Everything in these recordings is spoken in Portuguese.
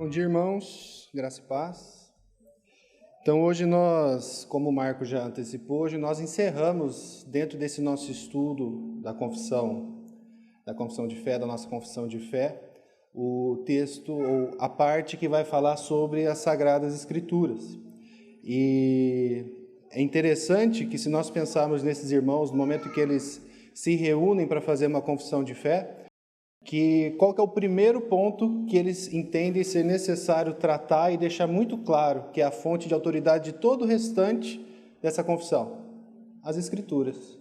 Bom dia, irmãos, graça e paz. Então, hoje nós, como o Marco já antecipou, hoje nós encerramos, dentro desse nosso estudo da confissão de fé, da nossa confissão de fé, o texto, ou a parte que vai falar sobre as Sagradas Escrituras. E é interessante que, se nós pensarmos nesses irmãos, no momento que eles se reúnem para fazer uma confissão de fé, qual que é o primeiro ponto que eles entendem ser necessário tratar e deixar muito claro, que é a fonte de autoridade de todo o restante dessa confissão? As Escrituras.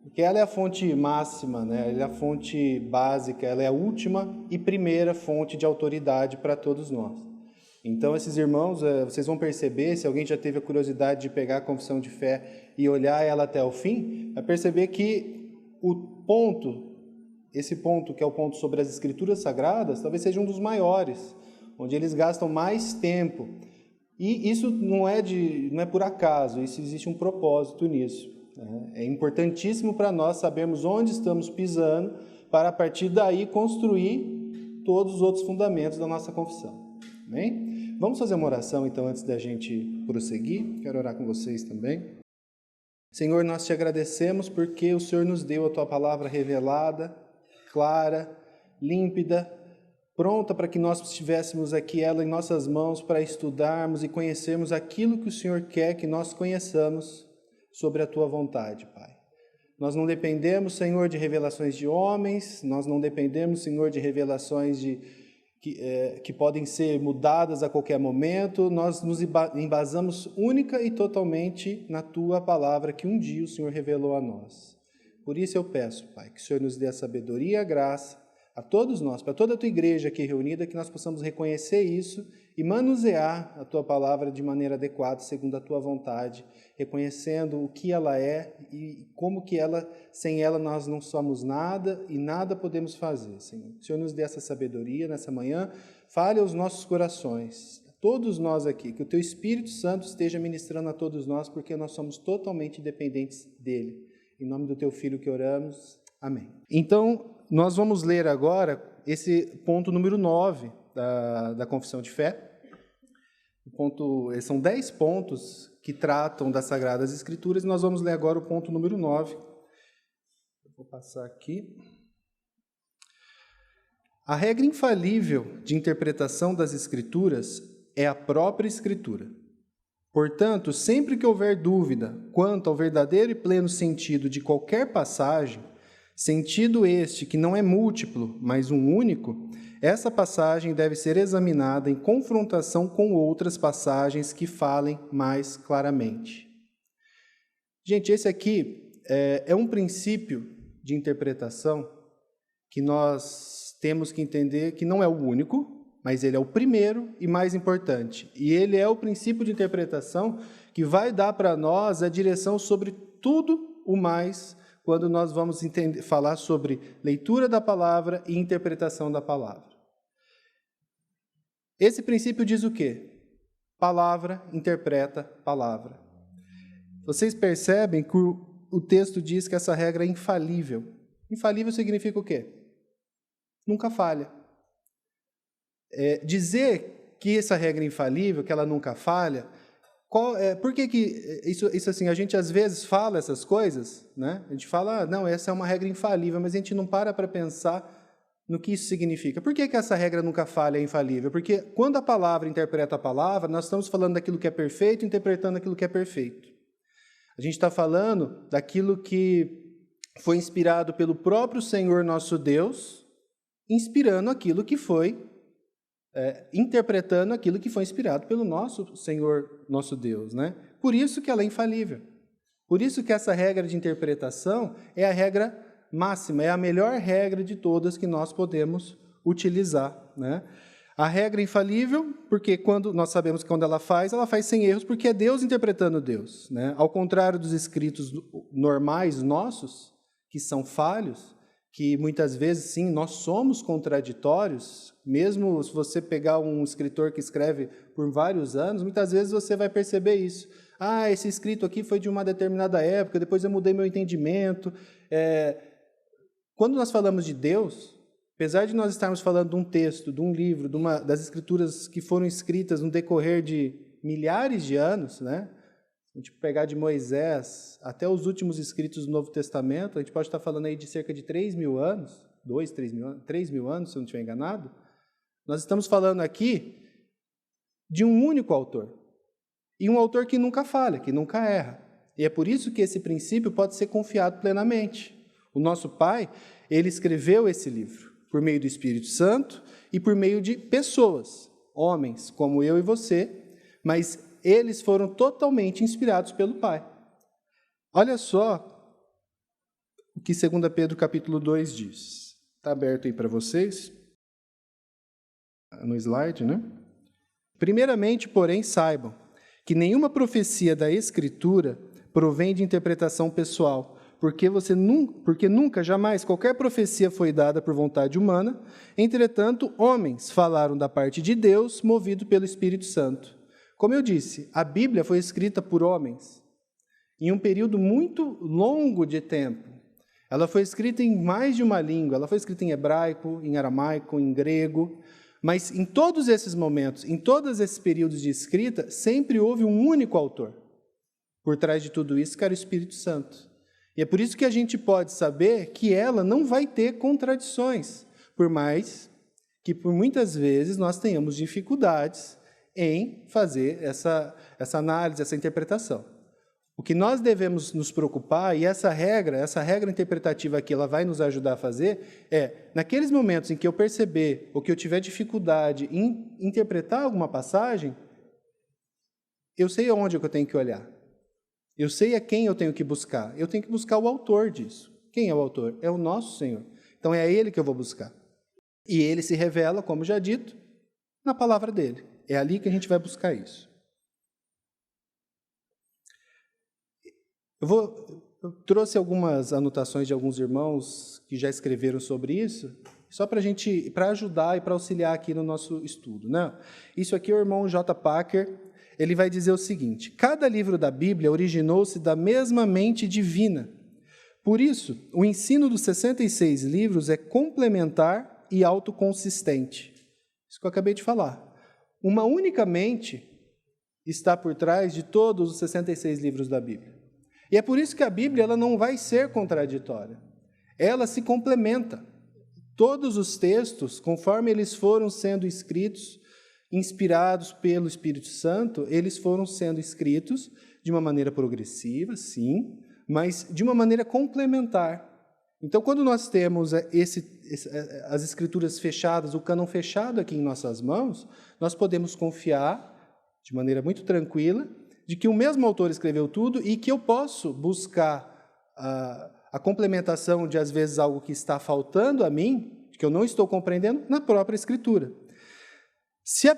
Porque ela é a fonte máxima, né? Ela é a fonte básica, ela é a última e primeira fonte de autoridade para todos nós. Então, esses irmãos, vocês vão perceber, se alguém já teve a curiosidade de pegar a confissão de fé e olhar ela até o fim, vai perceber que esse ponto, que é o ponto sobre as Escrituras Sagradas, talvez seja um dos maiores, onde eles gastam mais tempo. E isso não é por acaso, isso existe um propósito nisso. É importantíssimo para nós sabermos onde estamos pisando, para a partir daí construir todos os outros fundamentos da nossa confissão. Amém? Vamos fazer uma oração então antes da gente prosseguir. Quero orar com vocês também. Senhor, nós te agradecemos porque o Senhor nos deu a tua palavra revelada, clara, límpida, pronta para que nós estivéssemos aqui ela em nossas mãos para estudarmos e conhecermos aquilo que o Senhor quer que nós conheçamos sobre a tua vontade, Pai. Nós não dependemos, Senhor, de revelações de homens, nós não dependemos, Senhor, de revelações que podem ser mudadas a qualquer momento, nós nos embasamos única e totalmente na tua palavra que um dia o Senhor revelou a nós. Por isso eu peço, Pai, que o Senhor nos dê a sabedoria e a graça a todos nós, para toda a tua igreja aqui reunida, que nós possamos reconhecer isso e manusear a tua palavra de maneira adequada, segundo a tua vontade, reconhecendo o que ela é e como que sem ela nós não somos nada e nada podemos fazer, Senhor. Que o Senhor nos dê essa sabedoria nessa manhã, fale aos nossos corações, a todos nós aqui, que o teu Espírito Santo esteja ministrando a todos nós, porque nós somos totalmente dependentes dele. Em nome do teu Filho que oramos. Amém. Então, nós vamos ler agora esse ponto número 9 da Confissão de Fé. São 10 pontos que tratam das Sagradas Escrituras, e nós vamos ler agora o ponto número 9. Vou passar aqui. A regra infalível de interpretação das Escrituras é a própria Escritura. Portanto, sempre que houver dúvida quanto ao verdadeiro e pleno sentido de qualquer passagem, sentido este que não é múltiplo, mas um único, essa passagem deve ser examinada em confrontação com outras passagens que falem mais claramente. Gente, esse aqui é um princípio de interpretação que nós temos que entender que não é o único, mas ele é o primeiro e mais importante. E ele é o princípio de interpretação que vai dar para nós a direção sobre tudo o mais quando nós vamos falar sobre leitura da palavra e interpretação da palavra. Esse princípio diz o quê? Palavra interpreta palavra. Vocês percebem que o texto diz que essa regra é infalível. Infalível significa o quê? Nunca falha. Dizer que essa regra é infalível, que ela nunca falha, por que isso assim, a gente às vezes fala essas coisas, né? A gente fala, não, essa é uma regra infalível, mas a gente não para pensar no que isso significa. Por que essa regra nunca falha, é infalível? Porque quando a palavra interpreta a palavra, nós estamos falando daquilo que é perfeito, interpretando aquilo que é perfeito. A gente está falando daquilo que foi inspirado pelo próprio Senhor nosso Deus, inspirando aquilo que foi interpretando aquilo que foi inspirado pelo nosso Senhor, nosso Deus, né? Por isso que ela é infalível. Por isso que essa regra de interpretação é a regra máxima, é a melhor regra de todas que nós podemos utilizar, né? A regra é infalível, porque nós sabemos que quando ela faz sem erros, porque é Deus interpretando Deus, né? Ao contrário dos escritos normais nossos, que são falhos, que muitas vezes, sim, nós somos contraditórios, mesmo se você pegar um escritor que escreve por vários anos, muitas vezes você vai perceber isso. Esse escrito aqui foi de uma determinada época, depois eu mudei meu entendimento. Quando nós falamos de Deus, Apesar de nós estarmos falando de um texto, de um livro, das escrituras que foram escritas no decorrer de milhares de anos, né? Se a gente pegar de Moisés até os últimos escritos do Novo Testamento, a gente pode estar falando aí de cerca de 3.000 anos, 3.000 anos, se eu não estiver enganado. Nós estamos falando aqui de um único autor. E um autor que nunca falha, que nunca erra. E é por isso que esse princípio pode ser confiado plenamente. O nosso Pai, ele escreveu esse livro por meio do Espírito Santo e por meio de pessoas, homens como eu e você, mas eles foram totalmente inspirados pelo Pai. Olha só o que 2 Pedro capítulo 2 diz. Está aberto aí para vocês, no slide, né? Primeiramente, porém, saibam que nenhuma profecia da Escritura provém de interpretação pessoal, porque nunca, jamais, qualquer profecia foi dada por vontade humana. Entretanto, homens falaram da parte de Deus, movido pelo Espírito Santo. Como eu disse, a Bíblia foi escrita por homens em um período muito longo de tempo. Ela foi escrita em mais de uma língua, ela foi escrita em hebraico, em aramaico, em grego, mas em todos esses momentos, em todos esses períodos de escrita, sempre houve um único autor. Por trás de tudo isso, que era o Espírito Santo. E é por isso que a gente pode saber que ela não vai ter contradições, por mais que por muitas vezes nós tenhamos dificuldades em fazer essa análise, essa interpretação. O que nós devemos nos preocupar, e essa regra interpretativa aqui, ela vai nos ajudar a fazer, é, naqueles momentos em que eu perceber ou que eu tiver dificuldade em interpretar alguma passagem, eu sei onde eu tenho que olhar. Eu sei a quem eu tenho que buscar. Eu tenho que buscar o autor disso. Quem é o autor? É o nosso Senhor. Então é a Ele que eu vou buscar. E Ele se revela, como já dito, na palavra dEle. É ali que a gente vai buscar isso. Eu trouxe algumas anotações de alguns irmãos que já escreveram sobre isso, só para ajudar e para auxiliar aqui no nosso estudo, né? Isso aqui é o irmão J. Packer. Ele vai dizer o seguinte: cada livro da Bíblia originou-se da mesma mente divina. Por isso, o ensino dos 66 livros é complementar e autoconsistente. Isso que eu acabei de falar. Uma única mente está por trás de todos os 66 livros da Bíblia. E é por isso que a Bíblia ela não vai ser contraditória. Ela se complementa. Todos os textos, conforme eles foram sendo escritos, inspirados pelo Espírito Santo, eles foram sendo escritos de uma maneira progressiva, sim, mas de uma maneira complementar. Então, quando nós temos as escrituras fechadas, o cânon fechado aqui em nossas mãos, nós podemos confiar, de maneira muito tranquila, de que o mesmo autor escreveu tudo e que eu posso buscar a complementação de, às vezes, algo que está faltando a mim, que eu não estou compreendendo, na própria Escritura.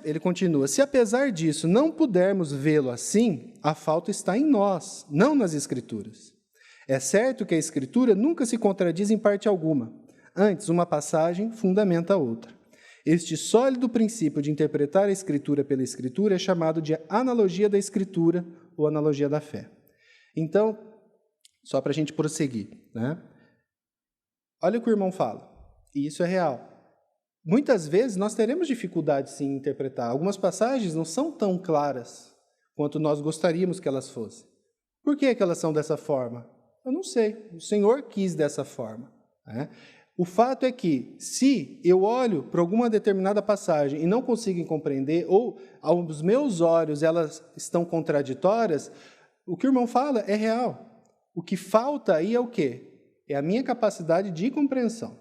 Ele continua: se apesar disso não pudermos vê-lo assim, a falta está em nós, não nas Escrituras. É certo que a Escritura nunca se contradiz em parte alguma. Antes, uma passagem fundamenta a outra. Este sólido princípio de interpretar a Escritura pela Escritura é chamado de analogia da Escritura ou analogia da fé. Então, só para a gente prosseguir, né? Olha o que o irmão fala, e isso é real. Muitas vezes nós teremos dificuldade sim, em interpretar. Algumas passagens não são tão claras quanto nós gostaríamos que elas fossem. Por que elas são dessa forma? Eu não sei. O Senhor quis dessa forma, né? O fato é que, se eu olho para alguma determinada passagem e não consigo compreender, ou aos meus olhos elas estão contraditórias, o que o irmão fala é real. O que falta aí é o quê? É a minha capacidade de compreensão.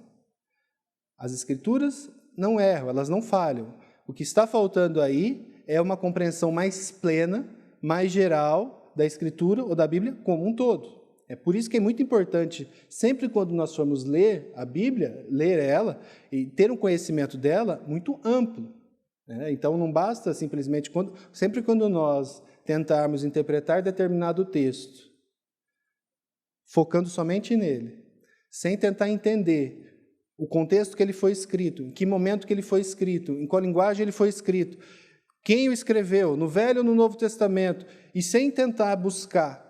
As Escrituras não erram, elas não falham. O que está faltando aí é uma compreensão mais plena, mais geral da Escritura ou da Bíblia como um todo. É por isso que é muito importante, sempre quando nós formos ler a Bíblia, ler ela e ter um conhecimento dela muito amplo, né? Então, não basta simplesmente, sempre quando nós tentarmos interpretar determinado texto, focando somente nele, sem tentar entender o contexto que ele foi escrito, em que momento que ele foi escrito, em qual linguagem ele foi escrito, quem o escreveu, no Velho ou no Novo Testamento, e sem tentar buscar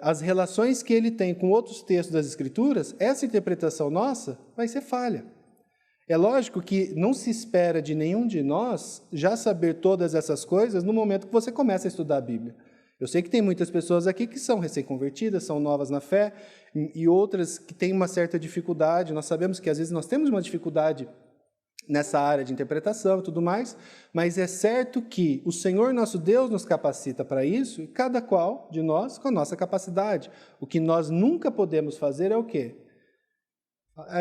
as relações que ele tem com outros textos das Escrituras, essa interpretação nossa vai ser falha. É lógico que não se espera de nenhum de nós já saber todas essas coisas no momento que você começa a estudar a Bíblia. Eu sei que tem muitas pessoas aqui que são recém-convertidas, são novas na fé, e outras que têm uma certa dificuldade. Nós sabemos que às vezes nós temos uma dificuldade nessa área de interpretação e tudo mais, mas é certo que o Senhor nosso Deus nos capacita para isso, e cada qual de nós com a nossa capacidade. O que nós nunca podemos fazer é o quê?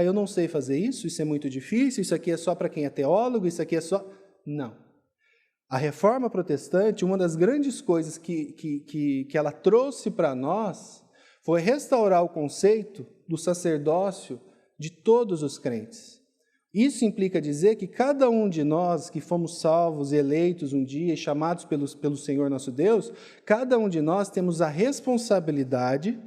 Eu não sei fazer isso é muito difícil, isso aqui é só para quem é teólogo, isso aqui é só... Não. A Reforma Protestante, uma das grandes coisas que ela trouxe para nós foi restaurar o conceito do sacerdócio de todos os crentes. Isso implica dizer que cada um de nós que fomos salvos, eleitos um dia e chamados pelo Senhor nosso Deus, cada um de nós temos a responsabilidade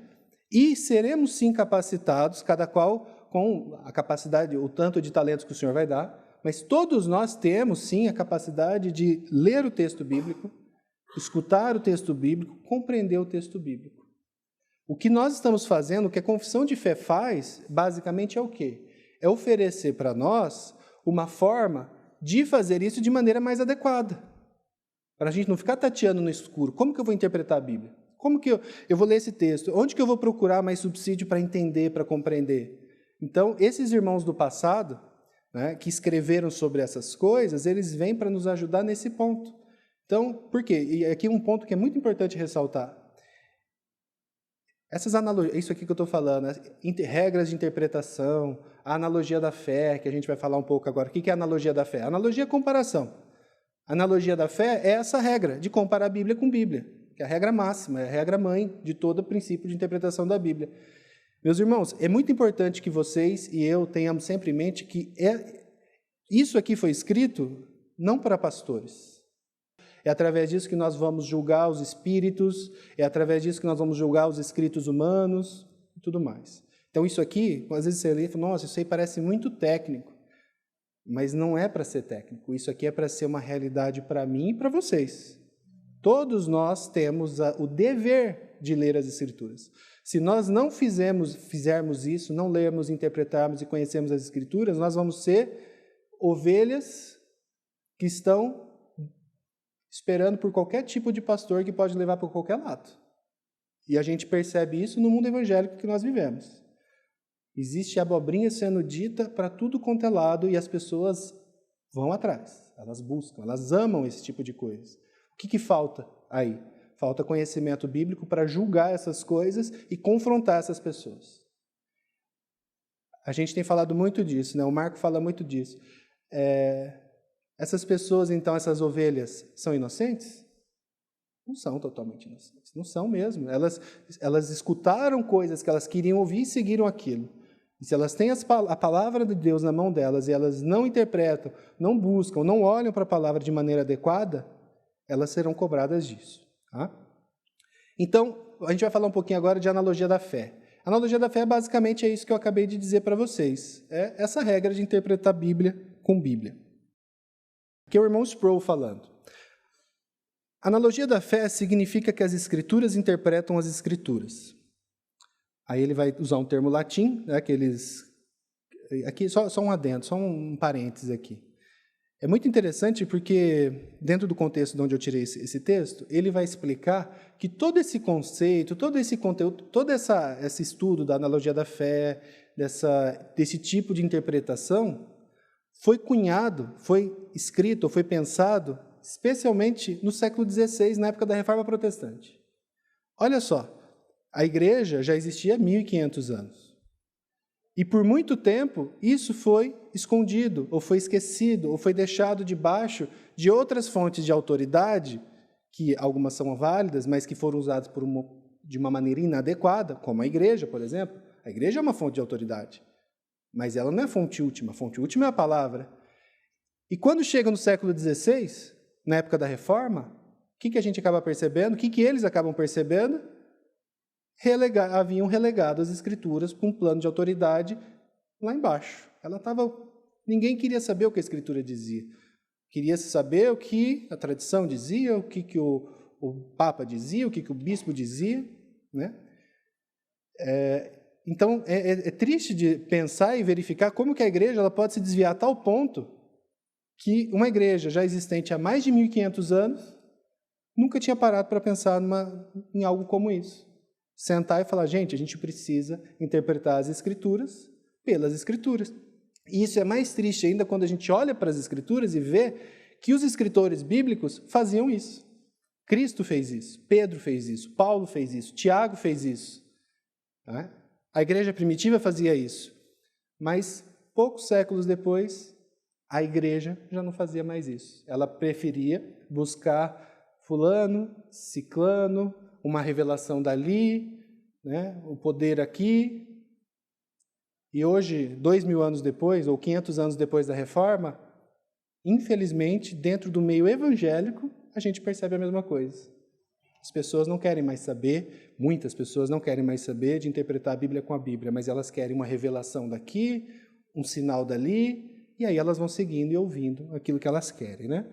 e seremos sim capacitados, cada qual com a capacidade, o tanto de talentos que o Senhor vai dar, mas todos nós temos sim a capacidade de ler o texto bíblico, escutar o texto bíblico, compreender o texto bíblico. O que nós estamos fazendo, o que a confissão de fé faz, basicamente é o quê? É oferecer para nós uma forma de fazer isso de maneira mais adequada. Para a gente não ficar tateando no escuro. Como que eu vou interpretar a Bíblia? Como que eu vou ler esse texto? Onde que eu vou procurar mais subsídio para entender, para compreender? Então, esses irmãos do passado, né, que escreveram sobre essas coisas, eles vêm para nos ajudar nesse ponto. Então, por quê? E aqui um ponto que é muito importante ressaltar. Essas analogias, isso aqui que eu estou falando, regras de interpretação, a analogia da fé, que a gente vai falar um pouco agora. O que é a analogia da fé? A analogia é comparação. A analogia da fé é essa regra de comparar a Bíblia com a Bíblia, que é a regra máxima, é a regra mãe de todo o princípio de interpretação da Bíblia. Meus irmãos, é muito importante que vocês e eu tenhamos sempre em mente que isso aqui foi escrito não para pastores. É através disso que nós vamos julgar os espíritos, é através disso que nós vamos julgar os escritos humanos e tudo mais. Então, isso aqui, às vezes você lê e fala, nossa, isso aí parece muito técnico. Mas não é para ser técnico. Isso aqui é para ser uma realidade para mim e para vocês. Todos nós temos o dever de ler as Escrituras. Se nós não fizermos isso, não lermos, interpretarmos e conhecermos as Escrituras, nós vamos ser ovelhas que estão esperando por qualquer tipo de pastor que pode levar para qualquer lado. E a gente percebe isso no mundo evangélico que nós vivemos. Existe abobrinha sendo dita para tudo quanto é lado e as pessoas vão atrás, elas buscam, elas amam esse tipo de coisa. O que falta aí? Falta conhecimento bíblico para julgar essas coisas e confrontar essas pessoas. A gente tem falado muito disso, né? O Marco fala muito disso. Essas pessoas, então, essas ovelhas, são inocentes? Não são totalmente inocentes, não são mesmo. Elas escutaram coisas que elas queriam ouvir e seguiram aquilo. E se elas têm a palavra de Deus na mão delas e elas não interpretam, não buscam, não olham para a palavra de maneira adequada, elas serão cobradas disso. Tá? Então, a gente vai falar um pouquinho agora de analogia da fé. A analogia da fé basicamente é isso que eu acabei de dizer para vocês. É essa regra de interpretar a Bíblia com Bíblia. Que é o irmão Sproul falando. Analogia da fé significa que as Escrituras interpretam as Escrituras. Aí ele vai usar um termo latim, né, aqui só um adendo, só um parênteses aqui. É muito interessante porque, dentro do contexto de onde eu tirei esse texto, ele vai explicar que todo esse conceito, todo esse conteúdo, todo esse estudo da analogia da fé, desse tipo de interpretação, foi cunhado, foi escrito, foi pensado, especialmente no século XVI, na época da Reforma Protestante. Olha só, a igreja já existia há 1.500 anos. E por muito tempo, isso foi escondido, ou foi esquecido, ou foi deixado debaixo de outras fontes de autoridade, que algumas são válidas, mas que foram usadas de uma maneira inadequada, como a igreja, por exemplo. A igreja é uma fonte de autoridade, mas ela não é a fonte última é a palavra. E quando chega no século XVI, na época da Reforma, o que a gente acaba percebendo? O que eles acabam percebendo? Haviam relegado as Escrituras para um plano de autoridade lá embaixo. Ninguém queria saber o que a Escritura dizia. Queria saber o que a tradição dizia, o que o Papa dizia, o que o Bispo dizia. Né? Então, é triste de pensar e verificar como que a igreja ela pode se desviar a tal ponto que uma igreja já existente há mais de 1.500 anos nunca tinha parado para pensar em algo como isso. Sentar e falar, gente, a gente precisa interpretar as Escrituras pelas Escrituras. E isso é mais triste ainda quando a gente olha para as Escrituras e vê que os escritores bíblicos faziam isso. Cristo fez isso, Pedro fez isso, Paulo fez isso, Tiago fez isso. Tá? A igreja primitiva fazia isso. Mas, poucos séculos depois, a igreja já não fazia mais isso. Ela preferia buscar fulano, ciclano, uma revelação dali, né, o poder aqui. E hoje, 2.000 anos depois, ou 500 anos depois da Reforma, infelizmente, dentro do meio evangélico, a gente percebe a mesma coisa. As pessoas não querem mais saber, muitas pessoas não querem mais saber de interpretar a Bíblia com a Bíblia, mas elas querem uma revelação daqui, um sinal dali, e aí elas vão seguindo e ouvindo aquilo que elas querem, né?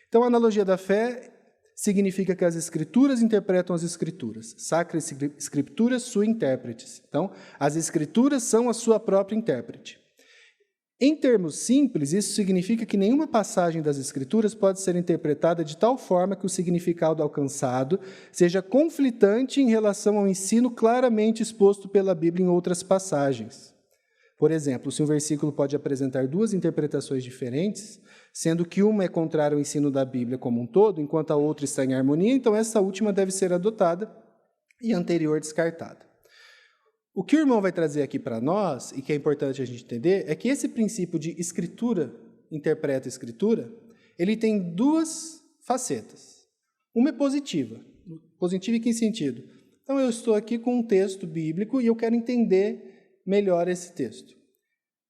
Então, a analogia da fé significa que as Escrituras interpretam as Escrituras. Sacra Scriptura sua intérpretes. Então, as Escrituras são a sua própria intérprete. Em termos simples, isso significa que nenhuma passagem das Escrituras pode ser interpretada de tal forma que o significado alcançado seja conflitante em relação ao ensino claramente exposto pela Bíblia em outras passagens. Por exemplo, se um versículo pode apresentar duas interpretações diferentes, sendo que uma é contrária ao ensino da Bíblia como um todo, enquanto a outra está em harmonia, então essa última deve ser adotada e a anterior descartada. O que o irmão vai trazer aqui para nós, e que é importante a gente entender, é que esse princípio de escritura, interpreta a escritura, ele tem duas facetas. Uma é positiva. Positiva em que sentido? Então, eu estou aqui com um texto bíblico e eu quero entender melhor esse texto.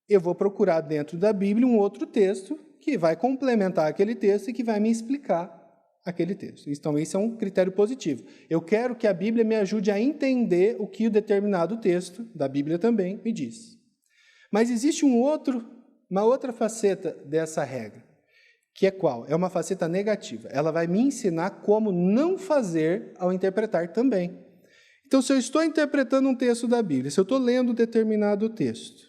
Eu vou procurar dentro da Bíblia um outro texto que vai complementar aquele texto e que vai me explicar aquele texto. Então, esse é um critério positivo. Eu quero que a Bíblia me ajude a entender o que o determinado texto da Bíblia também me diz. Mas existe uma outra faceta dessa regra, que é qual? É uma faceta negativa. Ela vai me ensinar como não fazer ao interpretar também. Então, se eu estou interpretando um texto da Bíblia, se eu estou lendo determinado texto,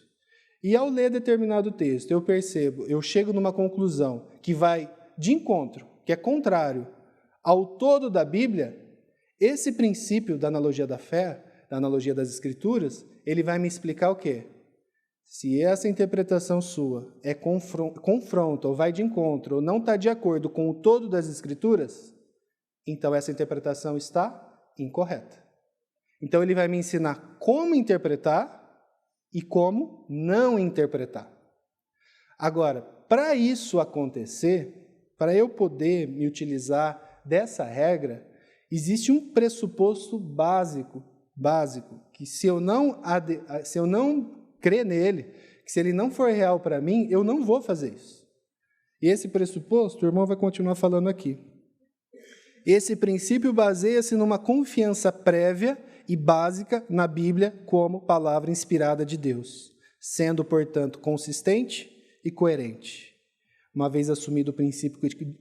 e ao ler determinado texto, eu chego numa conclusão que vai de encontro, que é contrário ao todo da Bíblia, esse princípio da analogia da fé, da analogia das Escrituras, ele vai me explicar o quê? Se essa interpretação sua confronta ou vai de encontro ou não está de acordo com o todo das Escrituras, então essa interpretação está incorreta. Então ele vai me ensinar como interpretar e como não interpretar. Agora, para isso acontecer, para eu poder me utilizar dessa regra, existe um pressuposto básico, que se eu não crer nele, que se ele não for real para mim, eu não vou fazer isso. E esse pressuposto, o irmão vai continuar falando aqui. Esse princípio baseia-se numa confiança prévia e básica na Bíblia como palavra inspirada de Deus, sendo, portanto, consistente e coerente. Uma vez assumido o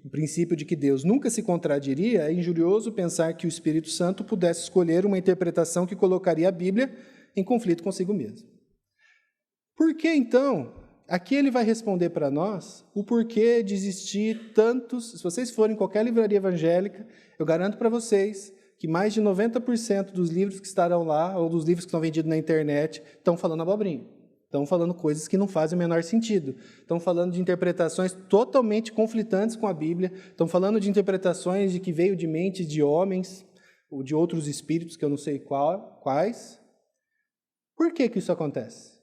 princípio de que Deus nunca se contradiria, é injurioso pensar que o Espírito Santo pudesse escolher uma interpretação que colocaria a Bíblia em conflito consigo mesmo. Por que, então, aqui ele vai responder para nós o porquê de existir tantos... Se vocês forem em qualquer livraria evangélica, eu garanto para vocês que mais de 90% dos livros que estarão lá, ou dos livros que estão vendidos na internet, estão falando abobrinha. Estão falando coisas que não fazem o menor sentido. Estão falando de interpretações totalmente conflitantes com a Bíblia. Estão falando de interpretações de que veio de mentes de homens ou de outros espíritos que eu não sei quais. Por que isso acontece?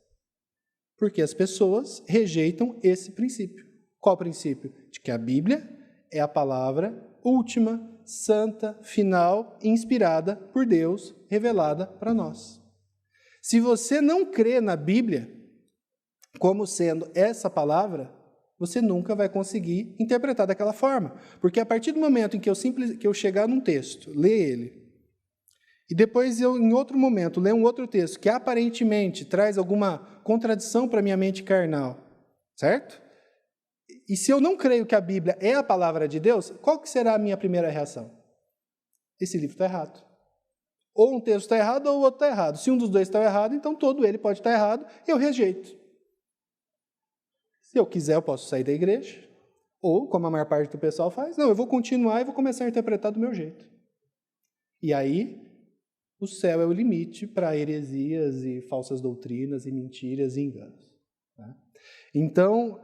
Porque as pessoas rejeitam esse princípio. Qual princípio? De que a Bíblia é a palavra última, santa, final, inspirada por Deus, revelada para nós. Se você não crê na Bíblia como sendo essa palavra, você nunca vai conseguir interpretar daquela forma. Porque a partir do momento em que eu chegar num texto, ler ele, e depois eu, em outro momento, ler um outro texto que aparentemente traz alguma contradição para a minha mente carnal, certo? E se eu não creio que a Bíblia é a palavra de Deus, qual que será a minha primeira reação? Esse livro está errado. Ou um texto está errado ou o outro está errado. Se um dos dois está errado, então todo ele pode estar errado, eu rejeito. Se eu quiser, eu posso sair da igreja. Ou, como a maior parte do pessoal faz, não, eu vou continuar e vou começar a interpretar do meu jeito. E aí, o céu é o limite para heresias e falsas doutrinas e mentiras e enganos. Tá? Então,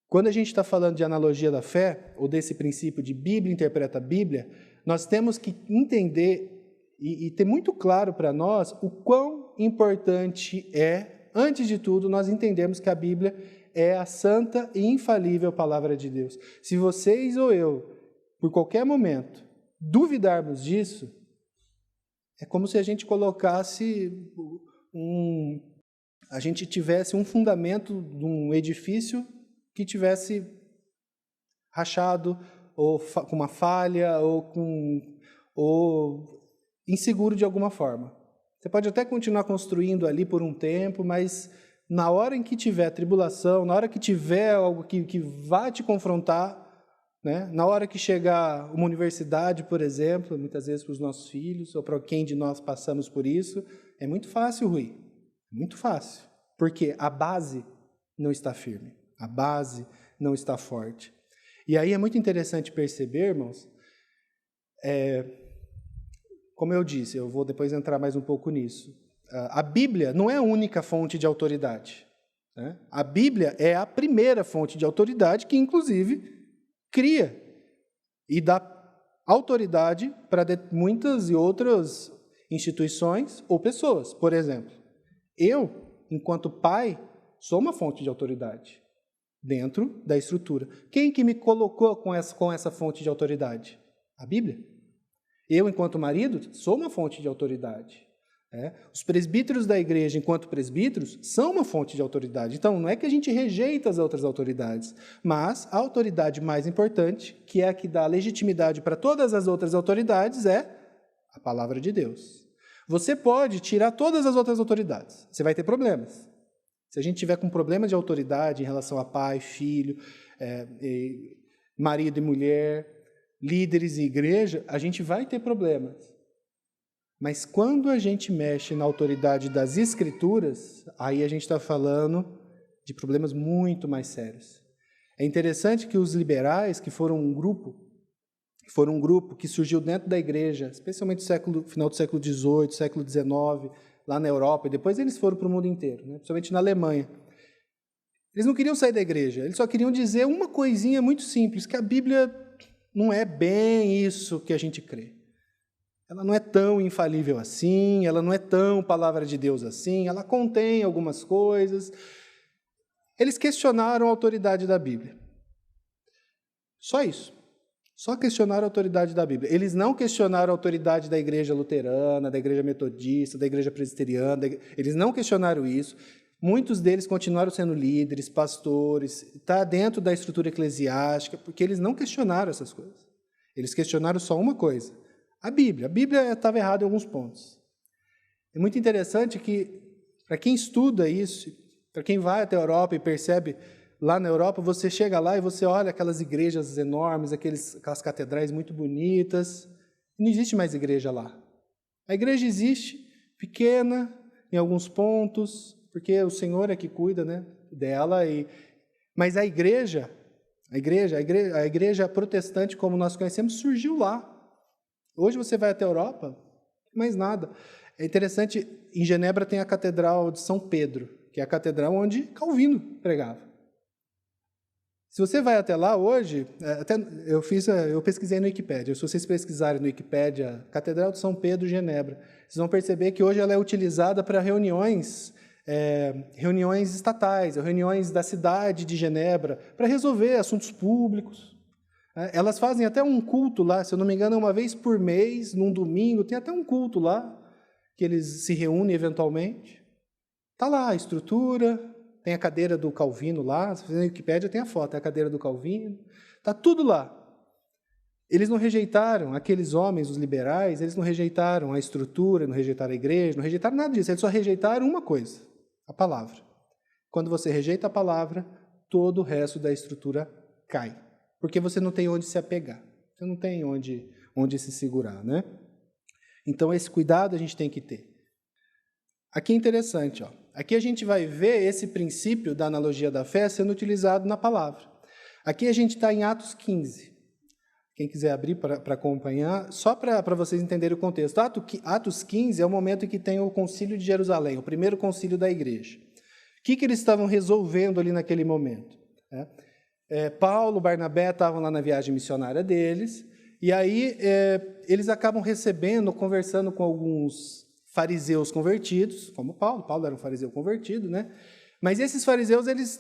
quando a gente está falando de analogia da fé, ou desse princípio de Bíblia interpreta a Bíblia, nós temos que entender e ter muito claro para nós o quão importante é, antes de tudo, nós entendemos que a Bíblia é a santa e infalível palavra de Deus. Se vocês ou eu, por qualquer momento, duvidarmos disso, é como se a gente colocasse a gente tivesse um fundamento de um edifício que tivesse rachado, ou com uma falha, ou inseguro de alguma forma. Você pode até continuar construindo ali por um tempo, mas na hora em que tiver tribulação, na hora que tiver algo que vá te confrontar, né? Na hora que chegar uma universidade, por exemplo, muitas vezes para os nossos filhos, ou para quem de nós passamos por isso, é muito fácil ruir. Muito fácil. Porque a base não está firme. A base não está forte. E aí é muito interessante perceber, irmãos, como eu disse, eu vou depois entrar mais um pouco nisso. A Bíblia não é a única fonte de autoridade. Né? A Bíblia é a primeira fonte de autoridade que, inclusive, cria e dá autoridade para muitas e outras instituições ou pessoas. Por exemplo, eu, enquanto pai, sou uma fonte de autoridade dentro da estrutura. Quem que me colocou com essa fonte de autoridade? A Bíblia. Eu, enquanto marido, sou uma fonte de autoridade. Os presbíteros da igreja, enquanto presbíteros, são uma fonte de autoridade. Então, não é que a gente rejeita as outras autoridades, mas a autoridade mais importante, que é a que dá legitimidade para todas as outras autoridades, é a palavra de Deus. Você pode tirar todas as outras autoridades, você vai ter problemas. Se a gente tiver com problema de autoridade em relação a pai, filho, marido e mulher, líderes e igreja, a gente vai ter problemas. Mas quando a gente mexe na autoridade das Escrituras, aí a gente está falando de problemas muito mais sérios. É interessante que os liberais, que foram um grupo que surgiu dentro da igreja, especialmente no final do século XVIII, século XIX, lá na Europa, e depois eles foram para o mundo inteiro, né? Principalmente na Alemanha. Eles não queriam sair da igreja, eles só queriam dizer uma coisinha muito simples, que a Bíblia não é bem isso que a gente crê. Ela não é tão infalível assim, ela não é tão palavra de Deus assim, ela contém algumas coisas. Eles questionaram a autoridade da Bíblia. Só isso. Só questionaram a autoridade da Bíblia. Eles não questionaram a autoridade da igreja luterana, da igreja metodista, da igreja presbiteriana. Eles não questionaram isso. Muitos deles continuaram sendo líderes, pastores, está dentro da estrutura eclesiástica, porque eles não questionaram essas coisas. Eles questionaram só uma coisa: a Bíblia. A Bíblia estava errada em alguns pontos. É muito interessante que, para quem estuda isso, para quem vai até a Europa e percebe, lá na Europa, você chega lá e você olha aquelas igrejas enormes, aquelas catedrais muito bonitas. Não existe mais igreja lá. A igreja existe, pequena, em alguns pontos, porque o Senhor é que cuida, né, dela. Mas a igreja protestante, como nós conhecemos, surgiu lá. Hoje você vai até a Europa, mais nada. É interessante, em Genebra tem a Catedral de São Pedro, que é a catedral onde Calvino pregava. Se você vai até lá hoje, eu pesquisei no Wikipédia, se vocês pesquisarem no Wikipédia, Catedral de São Pedro, Genebra, vocês vão perceber que hoje ela é utilizada para reuniões estatais, reuniões da cidade de Genebra, para resolver assuntos públicos. Elas fazem até um culto lá, se eu não me engano, uma vez por mês, num domingo, tem até um culto lá, que eles se reúnem eventualmente. Está lá a estrutura, tem a cadeira do Calvino lá, se você na Wikipédia tem a foto, é a cadeira do Calvino, está tudo lá. Eles não rejeitaram, aqueles homens, os liberais, eles não rejeitaram a estrutura, não rejeitaram a igreja, não rejeitaram nada disso, eles só rejeitaram uma coisa: a palavra. Quando você rejeita a palavra, todo o resto da estrutura cai. Porque você não tem onde se apegar, você não tem onde se segurar, né? Então, esse cuidado a gente tem que ter. Aqui é interessante, ó. Aqui a gente vai ver esse princípio da analogia da fé sendo utilizado na palavra. Aqui a gente está em Atos 15. Quem quiser abrir para acompanhar, só para vocês entenderem o contexto. Atos 15 é o momento em que tem o concílio de Jerusalém, o primeiro concílio da igreja. O que eles estavam resolvendo ali naquele momento? Paulo, Barnabé estavam lá na viagem missionária deles, e aí eles acabam recebendo, conversando com alguns fariseus convertidos, como Paulo era um fariseu convertido, né? Mas esses fariseus, eles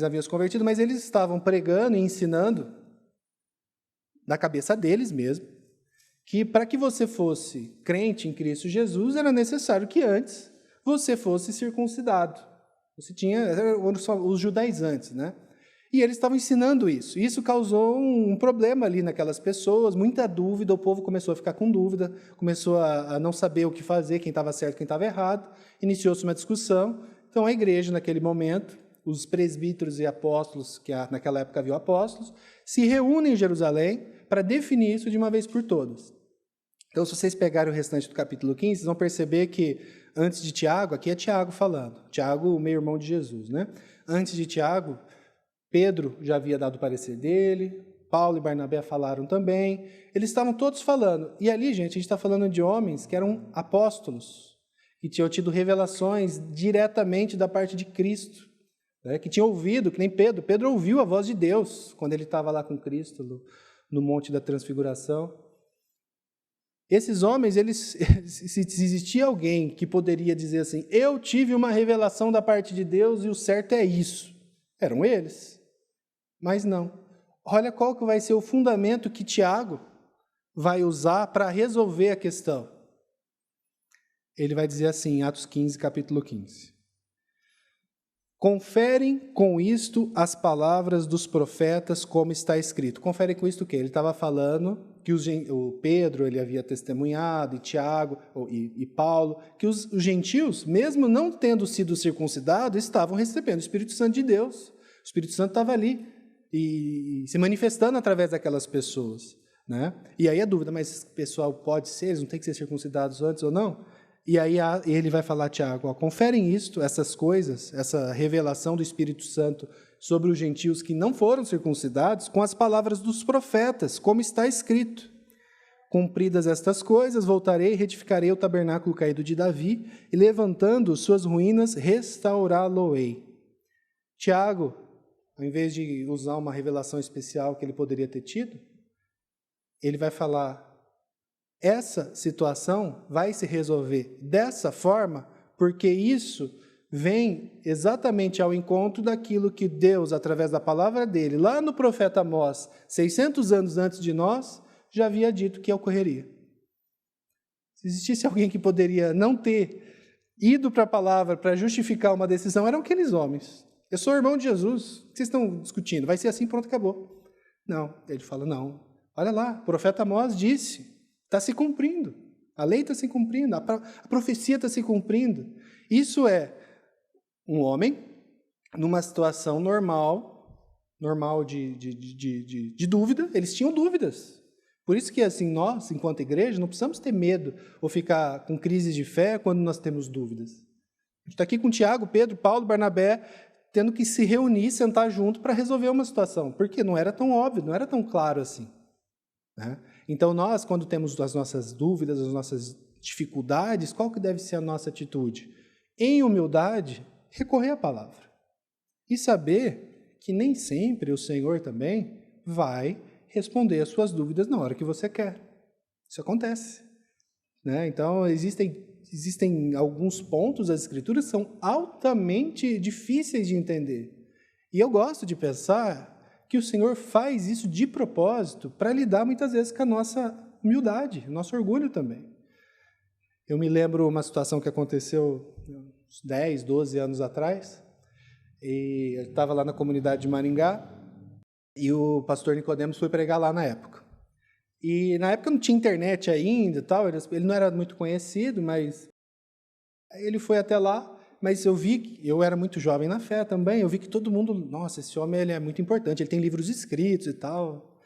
haviam se convertido, mas eles estavam pregando e ensinando, da cabeça deles mesmo, que para que você fosse crente em Cristo Jesus, era necessário que antes você fosse circuncidado. Você tinha os judaizantes, né? E eles estavam ensinando isso. Isso causou um problema ali naquelas pessoas, muita dúvida, o povo começou a ficar com dúvida, começou a não saber o que fazer, quem estava certo, quem estava errado, iniciou-se uma discussão. Então a igreja, naquele momento, os presbíteros e apóstolos, que naquela época havia apóstolos, se reúnem em Jerusalém para definir isso de uma vez por todas. Então, se vocês pegarem o restante do capítulo 15, vocês vão perceber que, antes de Tiago, aqui é Tiago falando, Tiago, o meio-irmão de Jesus, né? Antes de Tiago, Pedro já havia dado o parecer dele, Paulo e Barnabé falaram também, eles estavam todos falando. E ali, gente, a gente está falando de homens que eram apóstolos, que tinham tido revelações diretamente da parte de Cristo, né? Que tinham ouvido, que nem Pedro. Pedro ouviu a voz de Deus quando ele estava lá com Cristo, no Monte da Transfiguração. Esses homens, se existia alguém que poderia dizer assim, eu tive uma revelação da parte de Deus e o certo é isso, eram eles. Mas não. Olha qual que vai ser o fundamento que Tiago vai usar para resolver a questão. Ele vai dizer assim, em Atos 15, capítulo 15. Conferem com isto as palavras dos profetas, como está escrito. Conferem com isto o quê? Ele estava falando que o Pedro ele havia testemunhado, e Tiago e Paulo, que os gentios, mesmo não tendo sido circuncidados, estavam recebendo o Espírito Santo de Deus. O Espírito Santo estava ali e se manifestando através daquelas pessoas, né? E aí a dúvida, mas o pessoal pode ser, eles não têm que ser circuncidados antes ou não? E aí ele vai falar, Tiago, conferem isto, essas coisas, essa revelação do Espírito Santo sobre os gentios que não foram circuncidados, com as palavras dos profetas, como está escrito. Cumpridas estas coisas, voltarei e retificarei o tabernáculo caído de Davi, e levantando suas ruínas, restaurá-lo-ei. Tiago, ao invés de usar uma revelação especial que ele poderia ter tido, ele vai falar, essa situação vai se resolver dessa forma, porque isso vem exatamente ao encontro daquilo que Deus, através da palavra dele, lá no profeta Amós, 600 anos antes de nós, já havia dito que ocorreria. Se existisse alguém que poderia não ter ido para a palavra para justificar uma decisão, eram aqueles homens. Eu sou irmão de Jesus, o que vocês estão discutindo? Vai ser assim, pronto, acabou. Não, ele fala, não, olha lá, o profeta Amós disse, está se cumprindo, a lei está se cumprindo, a profecia está se cumprindo. Isso é um homem numa situação normal de dúvida, eles tinham dúvidas. Por isso que assim, nós, enquanto igreja, não precisamos ter medo ou ficar com crises de fé quando nós temos dúvidas. A gente está aqui com Tiago, Pedro, Paulo, Barnabé, tendo que se reunir, sentar junto para resolver uma situação, porque não era tão óbvio, não era tão claro assim, né? Então, nós, quando temos as nossas dúvidas, as nossas dificuldades, qual que deve ser a nossa atitude? Em humildade, recorrer à palavra. E saber que nem sempre o Senhor também vai responder as suas dúvidas na hora que você quer. Isso acontece, né? Então, existem alguns pontos das Escrituras que são altamente difíceis de entender. E eu gosto de pensar que o Senhor faz isso de propósito para lidar muitas vezes com a nossa humildade, nosso orgulho também. Eu me lembro uma situação que aconteceu uns 10, 12 anos atrás, e eu estava lá na comunidade de Maringá, e o pastor Nicodemos foi pregar lá na época. E na época não tinha internet ainda e tal, ele não era muito conhecido, mas ele foi até lá. Mas eu vi, eu era muito jovem na fé também, eu vi que todo mundo, nossa, esse homem ele é muito importante, ele tem livros escritos e tal.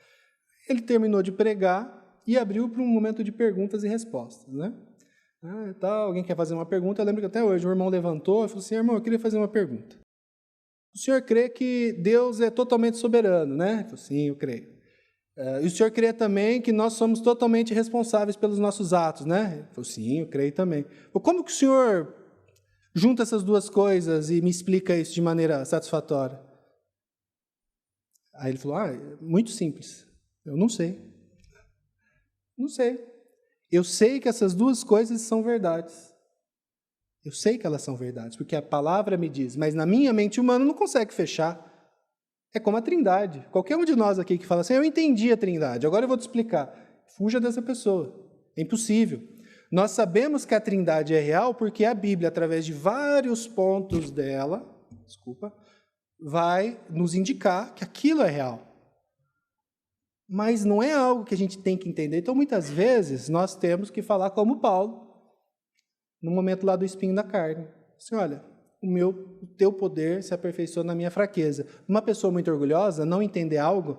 Ele terminou de pregar, e abriu para um momento de perguntas e respostas, né? Alguém quer fazer uma pergunta? Eu lembro que até hoje o irmão levantou e falou assim: irmão, eu queria fazer uma pergunta. O senhor crê que Deus é totalmente soberano, né? Eu falei, sim, eu creio. E o senhor crê também que nós somos totalmente responsáveis pelos nossos atos, né? Eu falei, sim, eu creio também. Como que o senhor junta essas duas coisas e me explica isso de maneira satisfatória? Aí ele falou, muito simples. Eu não sei. Não sei. Eu sei que essas duas coisas são verdades. Eu sei que elas são verdades, porque a palavra me diz, mas na minha mente humana não consegue fechar. É como a Trindade. Qualquer um de nós aqui que fala assim, eu entendi a Trindade, agora eu vou te explicar. Fuja dessa pessoa. É impossível. Nós sabemos que a Trindade é real porque a Bíblia, através de vários pontos dela, vai nos indicar que aquilo é real. Mas não é algo que a gente tem que entender. Então, muitas vezes, nós temos que falar como Paulo, no momento lá do espinho da carne. Assim, olha, o teu poder se aperfeiçoa na minha fraqueza. Uma pessoa muito orgulhosa, não entender algo,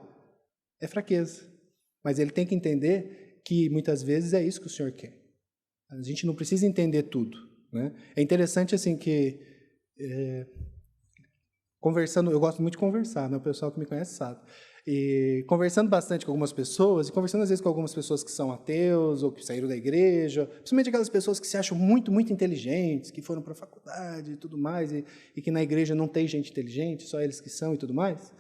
é fraqueza. Mas ele tem que entender que, muitas vezes, é isso que o Senhor quer. A gente não precisa entender tudo, né? É interessante, assim, que... conversando, eu gosto muito de conversar, né? O pessoal que me conhece sabe. E conversando bastante com algumas pessoas, e conversando às vezes com algumas pessoas que são ateus ou que saíram da igreja, principalmente aquelas pessoas que se acham muito, muito inteligentes, que foram para a faculdade e tudo mais, e que na igreja não tem gente inteligente, só eles que são e tudo mais.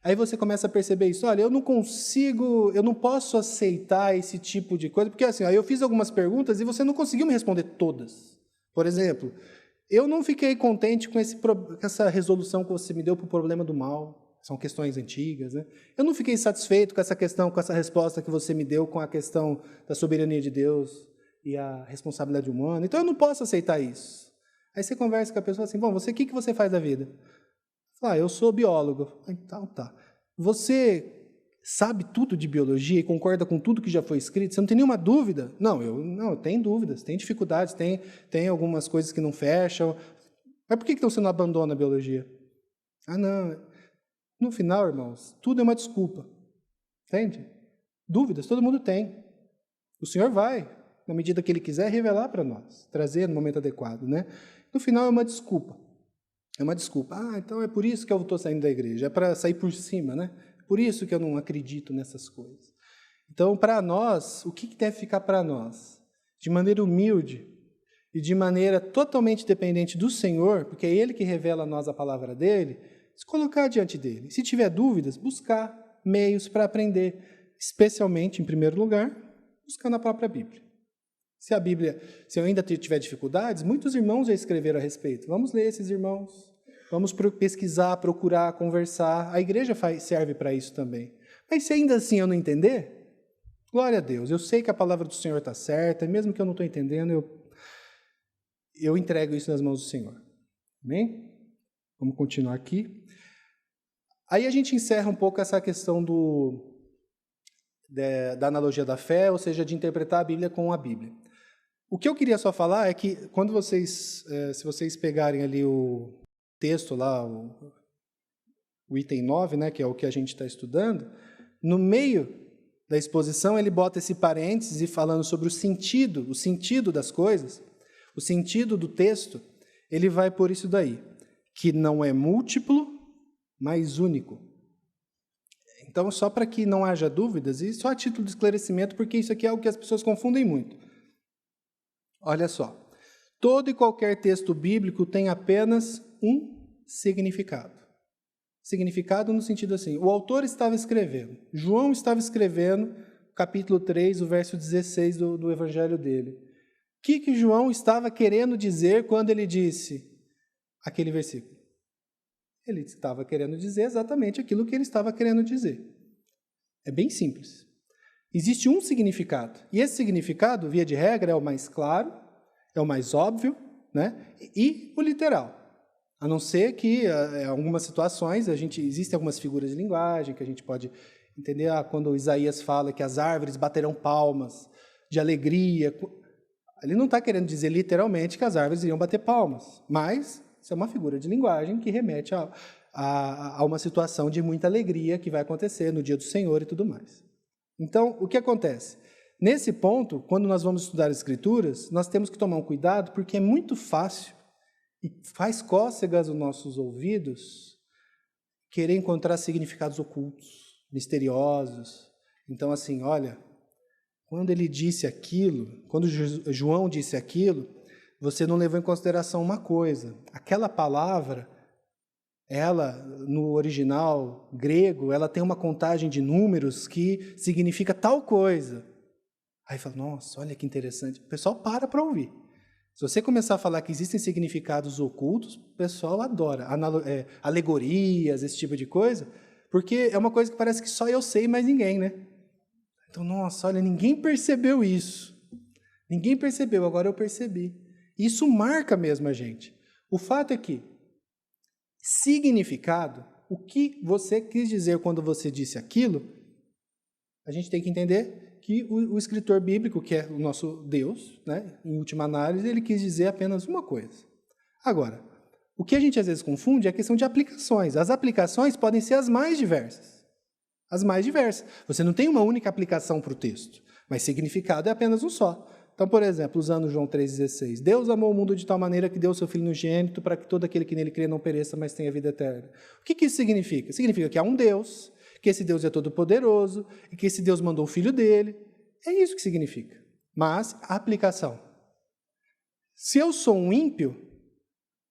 Aí você começa a perceber isso, olha, eu não posso aceitar esse tipo de coisa, porque assim, eu fiz algumas perguntas e você não conseguiu me responder todas. Por exemplo, eu não fiquei contente com essa resolução que você me deu para o problema do mal. São questões antigas, né? Eu não fiquei satisfeito com essa questão, com essa resposta que você me deu com a questão da soberania de Deus e a responsabilidade humana. Então, eu não posso aceitar isso. Aí você conversa com a pessoa assim, bom, o que você faz da vida? Eu sou biólogo. Então, tá. Você sabe tudo de biologia e concorda com tudo que já foi escrito? Você não tem nenhuma dúvida? Não, eu tenho dúvidas, tem dificuldades, tem algumas coisas que não fecham. Mas por que então você não abandona a biologia? Não. No final, irmãos, tudo é uma desculpa. Entende? Dúvidas, todo mundo tem. O Senhor vai, na medida que Ele quiser, revelar para nós, trazer no momento adequado, né? No final é uma desculpa. É uma desculpa. Então é por isso que eu estou saindo da igreja. É para sair por cima, né? Por isso que eu não acredito nessas coisas. Então, para nós, o que deve ficar para nós? De maneira humilde e de maneira totalmente dependente do Senhor, porque é Ele que revela a nós a palavra dEle, se colocar diante dele. Se tiver dúvidas, buscar meios para aprender, especialmente, em primeiro lugar, buscar na própria Bíblia. Se eu ainda tiver dificuldades, muitos irmãos já escreveram a respeito. Vamos ler esses irmãos, vamos pesquisar, procurar, conversar. A igreja serve para isso também. Mas se ainda assim eu não entender, glória a Deus, eu sei que a palavra do Senhor está certa, e mesmo que eu não estou entendendo, eu entrego isso nas mãos do Senhor. Amém? Vamos continuar aqui. Aí a gente encerra um pouco essa questão da analogia da fé, ou seja, de interpretar a Bíblia com a Bíblia. O que eu queria só falar é que, quando se vocês pegarem ali o texto lá, o item 9, né, que é o que a gente está estudando, no meio da exposição ele bota esse parênteses falando sobre o sentido das coisas, o sentido do texto, ele vai por isso daí, que não é múltiplo, mas único. Então, só para que não haja dúvidas, e só a título de esclarecimento, porque isso aqui é algo que as pessoas confundem muito. Olha só, todo e qualquer texto bíblico tem apenas um significado. Significado no sentido assim, o autor estava escrevendo, João estava escrevendo, capítulo 3, o verso 16 do evangelho dele. O que João estava querendo dizer quando ele disse aquele versículo? Ele estava querendo dizer exatamente aquilo que ele estava querendo dizer. É bem simples. Existe um significado. E esse significado, via de regra, é o mais claro, é o mais óbvio, né? E o literal. A não ser que, em algumas situações, existem algumas figuras de linguagem que a gente pode entender. Quando Isaías fala que as árvores baterão palmas de alegria. Ele não está querendo dizer literalmente que as árvores iriam bater palmas, mas isso é uma figura de linguagem que remete a uma situação de muita alegria que vai acontecer no dia do Senhor e tudo mais. Então, o que acontece? Nesse ponto, quando nós vamos estudar as Escrituras, nós temos que tomar um cuidado, porque é muito fácil e faz cócegas nos nossos ouvidos querer encontrar significados ocultos, misteriosos. Então, assim, olha, quando ele disse aquilo, quando João disse aquilo, você não levou em consideração uma coisa. Aquela palavra, ela, no original grego, ela tem uma contagem de números que significa tal coisa. Aí fala, nossa, olha que interessante. O pessoal para ouvir. Se você começar a falar que existem significados ocultos, o pessoal adora. Alegorias, esse tipo de coisa, porque é uma coisa que parece que só eu sei, mas ninguém, né? Então, nossa, olha, ninguém percebeu isso. Ninguém percebeu, agora eu percebi. Isso marca mesmo a gente. O fato é que significado, o que você quis dizer quando você disse aquilo, a gente tem que entender que o escritor bíblico, que é o nosso Deus, né, em última análise, ele quis dizer apenas uma coisa. Agora, o que a gente às vezes confunde é a questão de aplicações. As aplicações podem ser as mais diversas. As mais diversas. Você não tem uma única aplicação para o texto, mas significado é apenas um só. Então, por exemplo, usando João 3,16, Deus amou o mundo de tal maneira que deu o seu Filho unigênito para que todo aquele que nele crê não pereça, mas tenha vida eterna. O que isso significa? Significa que há um Deus, que esse Deus é todo-poderoso e que esse Deus mandou o Filho dele. É isso que significa. Mas a aplicação. Se eu sou um ímpio,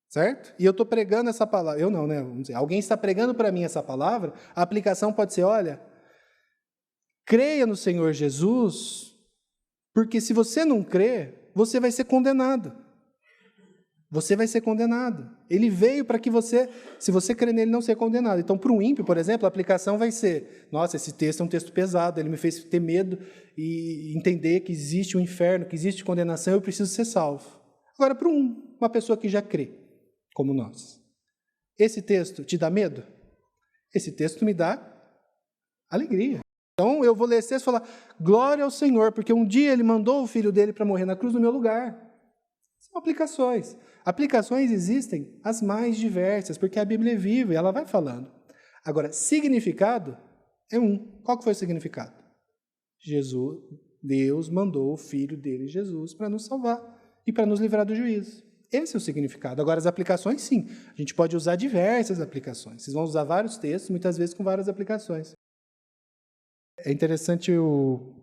certo? E eu estou pregando essa palavra, eu não, né? Vamos dizer, alguém está pregando para mim essa palavra, a aplicação pode ser, olha, creia no Senhor Jesus, porque se você não crer, você vai ser condenado. Você vai ser condenado. Ele veio para que você, se você crer nele, não ser condenado. Então, para um ímpio, por exemplo, a aplicação vai ser, nossa, esse texto é um texto pesado, ele me fez ter medo e entender que existe um inferno, que existe condenação, eu preciso ser salvo. Agora, para uma pessoa que já crê, como nós, esse texto te dá medo? Esse texto me dá alegria. Então, eu vou ler esse texto e falar, glória ao Senhor, porque um dia ele mandou o Filho dele para morrer na cruz no meu lugar. São aplicações. Aplicações existem as mais diversas, porque a Bíblia é viva e ela vai falando. Agora, significado é um. Qual que foi o significado? Jesus, Deus mandou o Filho dele, Jesus, para nos salvar e para nos livrar do juízo. Esse é o significado. Agora, as aplicações, sim. A gente pode usar diversas aplicações. Vocês vão usar vários textos, muitas vezes com várias aplicações. É interessante, eu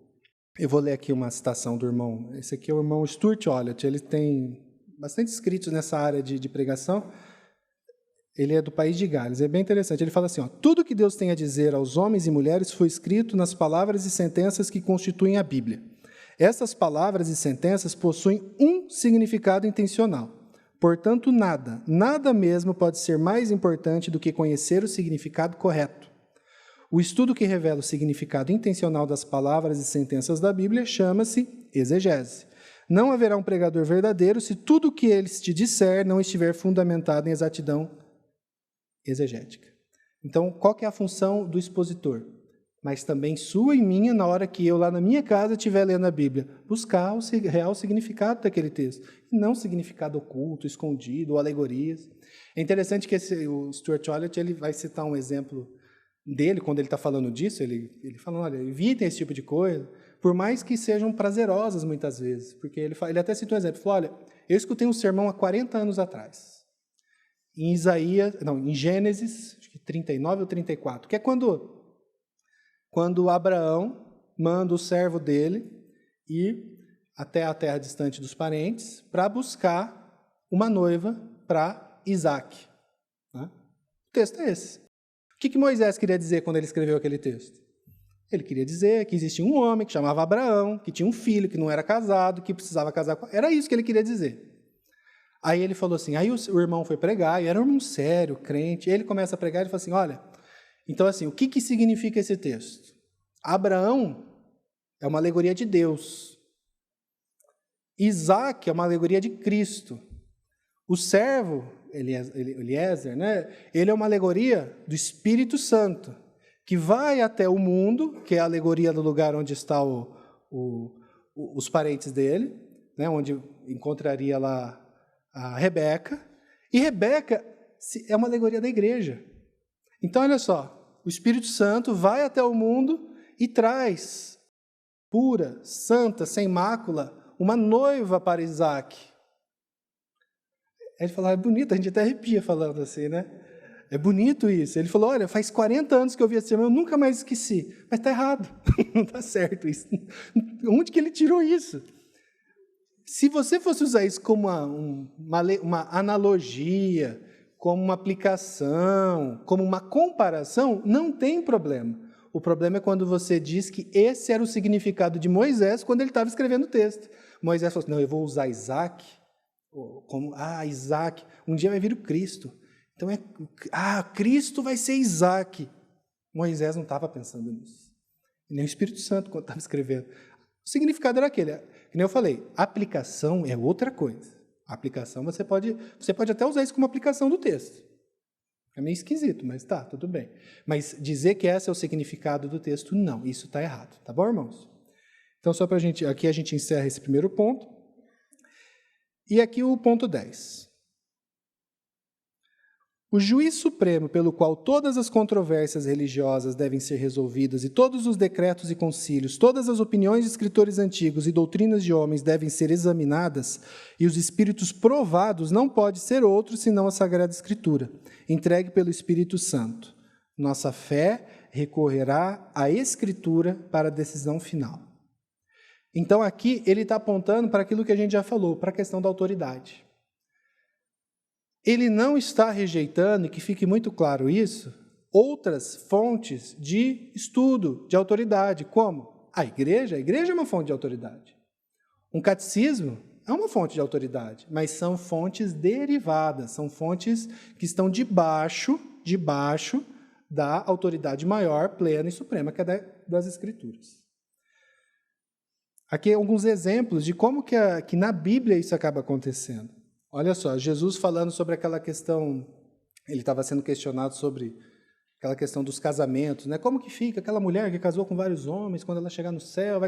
vou ler aqui uma citação do irmão. Esse aqui é o irmão Stuart Ollett. Ele tem bastante escritos nessa área de pregação. Ele é do país de Gales. É bem interessante. Ele fala assim, ó, tudo que Deus tem a dizer aos homens e mulheres foi escrito nas palavras e sentenças que constituem a Bíblia. Essas palavras e sentenças possuem um significado intencional. Portanto, nada mesmo pode ser mais importante do que conhecer o significado correto. O estudo que revela o significado intencional das palavras e sentenças da Bíblia chama-se exegese. Não haverá um pregador verdadeiro se tudo o que ele te disser não estiver fundamentado em exatidão exegética. Então, qual que é a função do expositor? Mas também sua e minha, na hora que eu lá na minha casa estiver lendo a Bíblia, buscar o real significado daquele texto, e não significado oculto, escondido, ou alegorias. É interessante que o Stuart Ollett ele vai citar um exemplo dele, quando ele está falando disso, ele fala, olha, evitem esse tipo de coisa, por mais que sejam prazerosas muitas vezes, porque ele até citou um exemplo, falou, olha, eu escutei um sermão há 40 anos atrás, em Gênesis, acho que 39 ou 34, que é quando Abraão manda o servo dele ir até a terra distante dos parentes para buscar uma noiva para Isaac. Né? O texto é esse. O que Moisés queria dizer quando ele escreveu aquele texto? Ele queria dizer que existia um homem que chamava Abraão, que tinha um filho, que não era casado, que precisava casar com... Era isso que ele queria dizer. Aí ele falou assim, aí o irmão foi pregar, e era um irmão sério, crente, e ele começa a pregar e fala assim, olha, então assim, o que significa esse texto? Abraão é uma alegoria de Deus. Isaac é uma alegoria de Cristo. O servo, Eliezer, né? Ele é uma alegoria do Espírito Santo, que vai até o mundo, que é a alegoria do lugar onde estão os parentes dele, né? Onde encontraria lá a Rebeca. E Rebeca é uma alegoria da igreja. Então, olha só, o Espírito Santo vai até o mundo e traz pura, santa, sem mácula, uma noiva para Isaac. Aí ele falou, é bonito, a gente até arrepia falando assim, né? É bonito isso. Ele falou, olha, faz 40 anos que eu vi esse sermão, eu nunca mais esqueci. Mas está errado, não está certo isso. Onde que ele tirou isso? Se você fosse usar isso como uma analogia, como uma aplicação, como uma comparação, não tem problema. O problema é quando você diz que esse era o significado de Moisés quando ele estava escrevendo o texto. Moisés falou assim, não, eu vou usar Isaac, Isaac, um dia vai vir o Cristo. Então, Cristo vai ser Isaac. Moisés não estava pensando nisso. E nem o Espírito Santo quando estava escrevendo. O significado era aquele. Que nem eu falei, aplicação é outra coisa. A aplicação, você pode até usar isso como aplicação do texto. É meio esquisito, mas tá, tudo bem. Mas dizer que esse é o significado do texto, não, isso está errado. Tá bom, irmãos? Então, só para aqui a gente encerra esse primeiro ponto. E aqui o ponto 10. O juiz supremo pelo qual todas as controvérsias religiosas devem ser resolvidas e todos os decretos e concílios, todas as opiniões de escritores antigos e doutrinas de homens devem ser examinadas e os espíritos provados não pode ser outro senão a Sagrada Escritura, entregue pelo Espírito Santo. Nossa fé recorrerá à Escritura para a decisão final. Então aqui ele está apontando para aquilo que a gente já falou, para a questão da autoridade. Ele não está rejeitando, e que fique muito claro isso, outras fontes de estudo, de autoridade, como a igreja é uma fonte de autoridade. Um catecismo é uma fonte de autoridade, mas são fontes derivadas, são fontes que estão debaixo da autoridade maior, plena e suprema, que é das Escrituras. Aqui alguns exemplos de como que na Bíblia isso acaba acontecendo. Olha só, Jesus falando sobre aquela questão, ele estava sendo questionado sobre aquela questão dos casamentos, né? Como que fica aquela mulher que casou com vários homens, quando ela chegar no céu?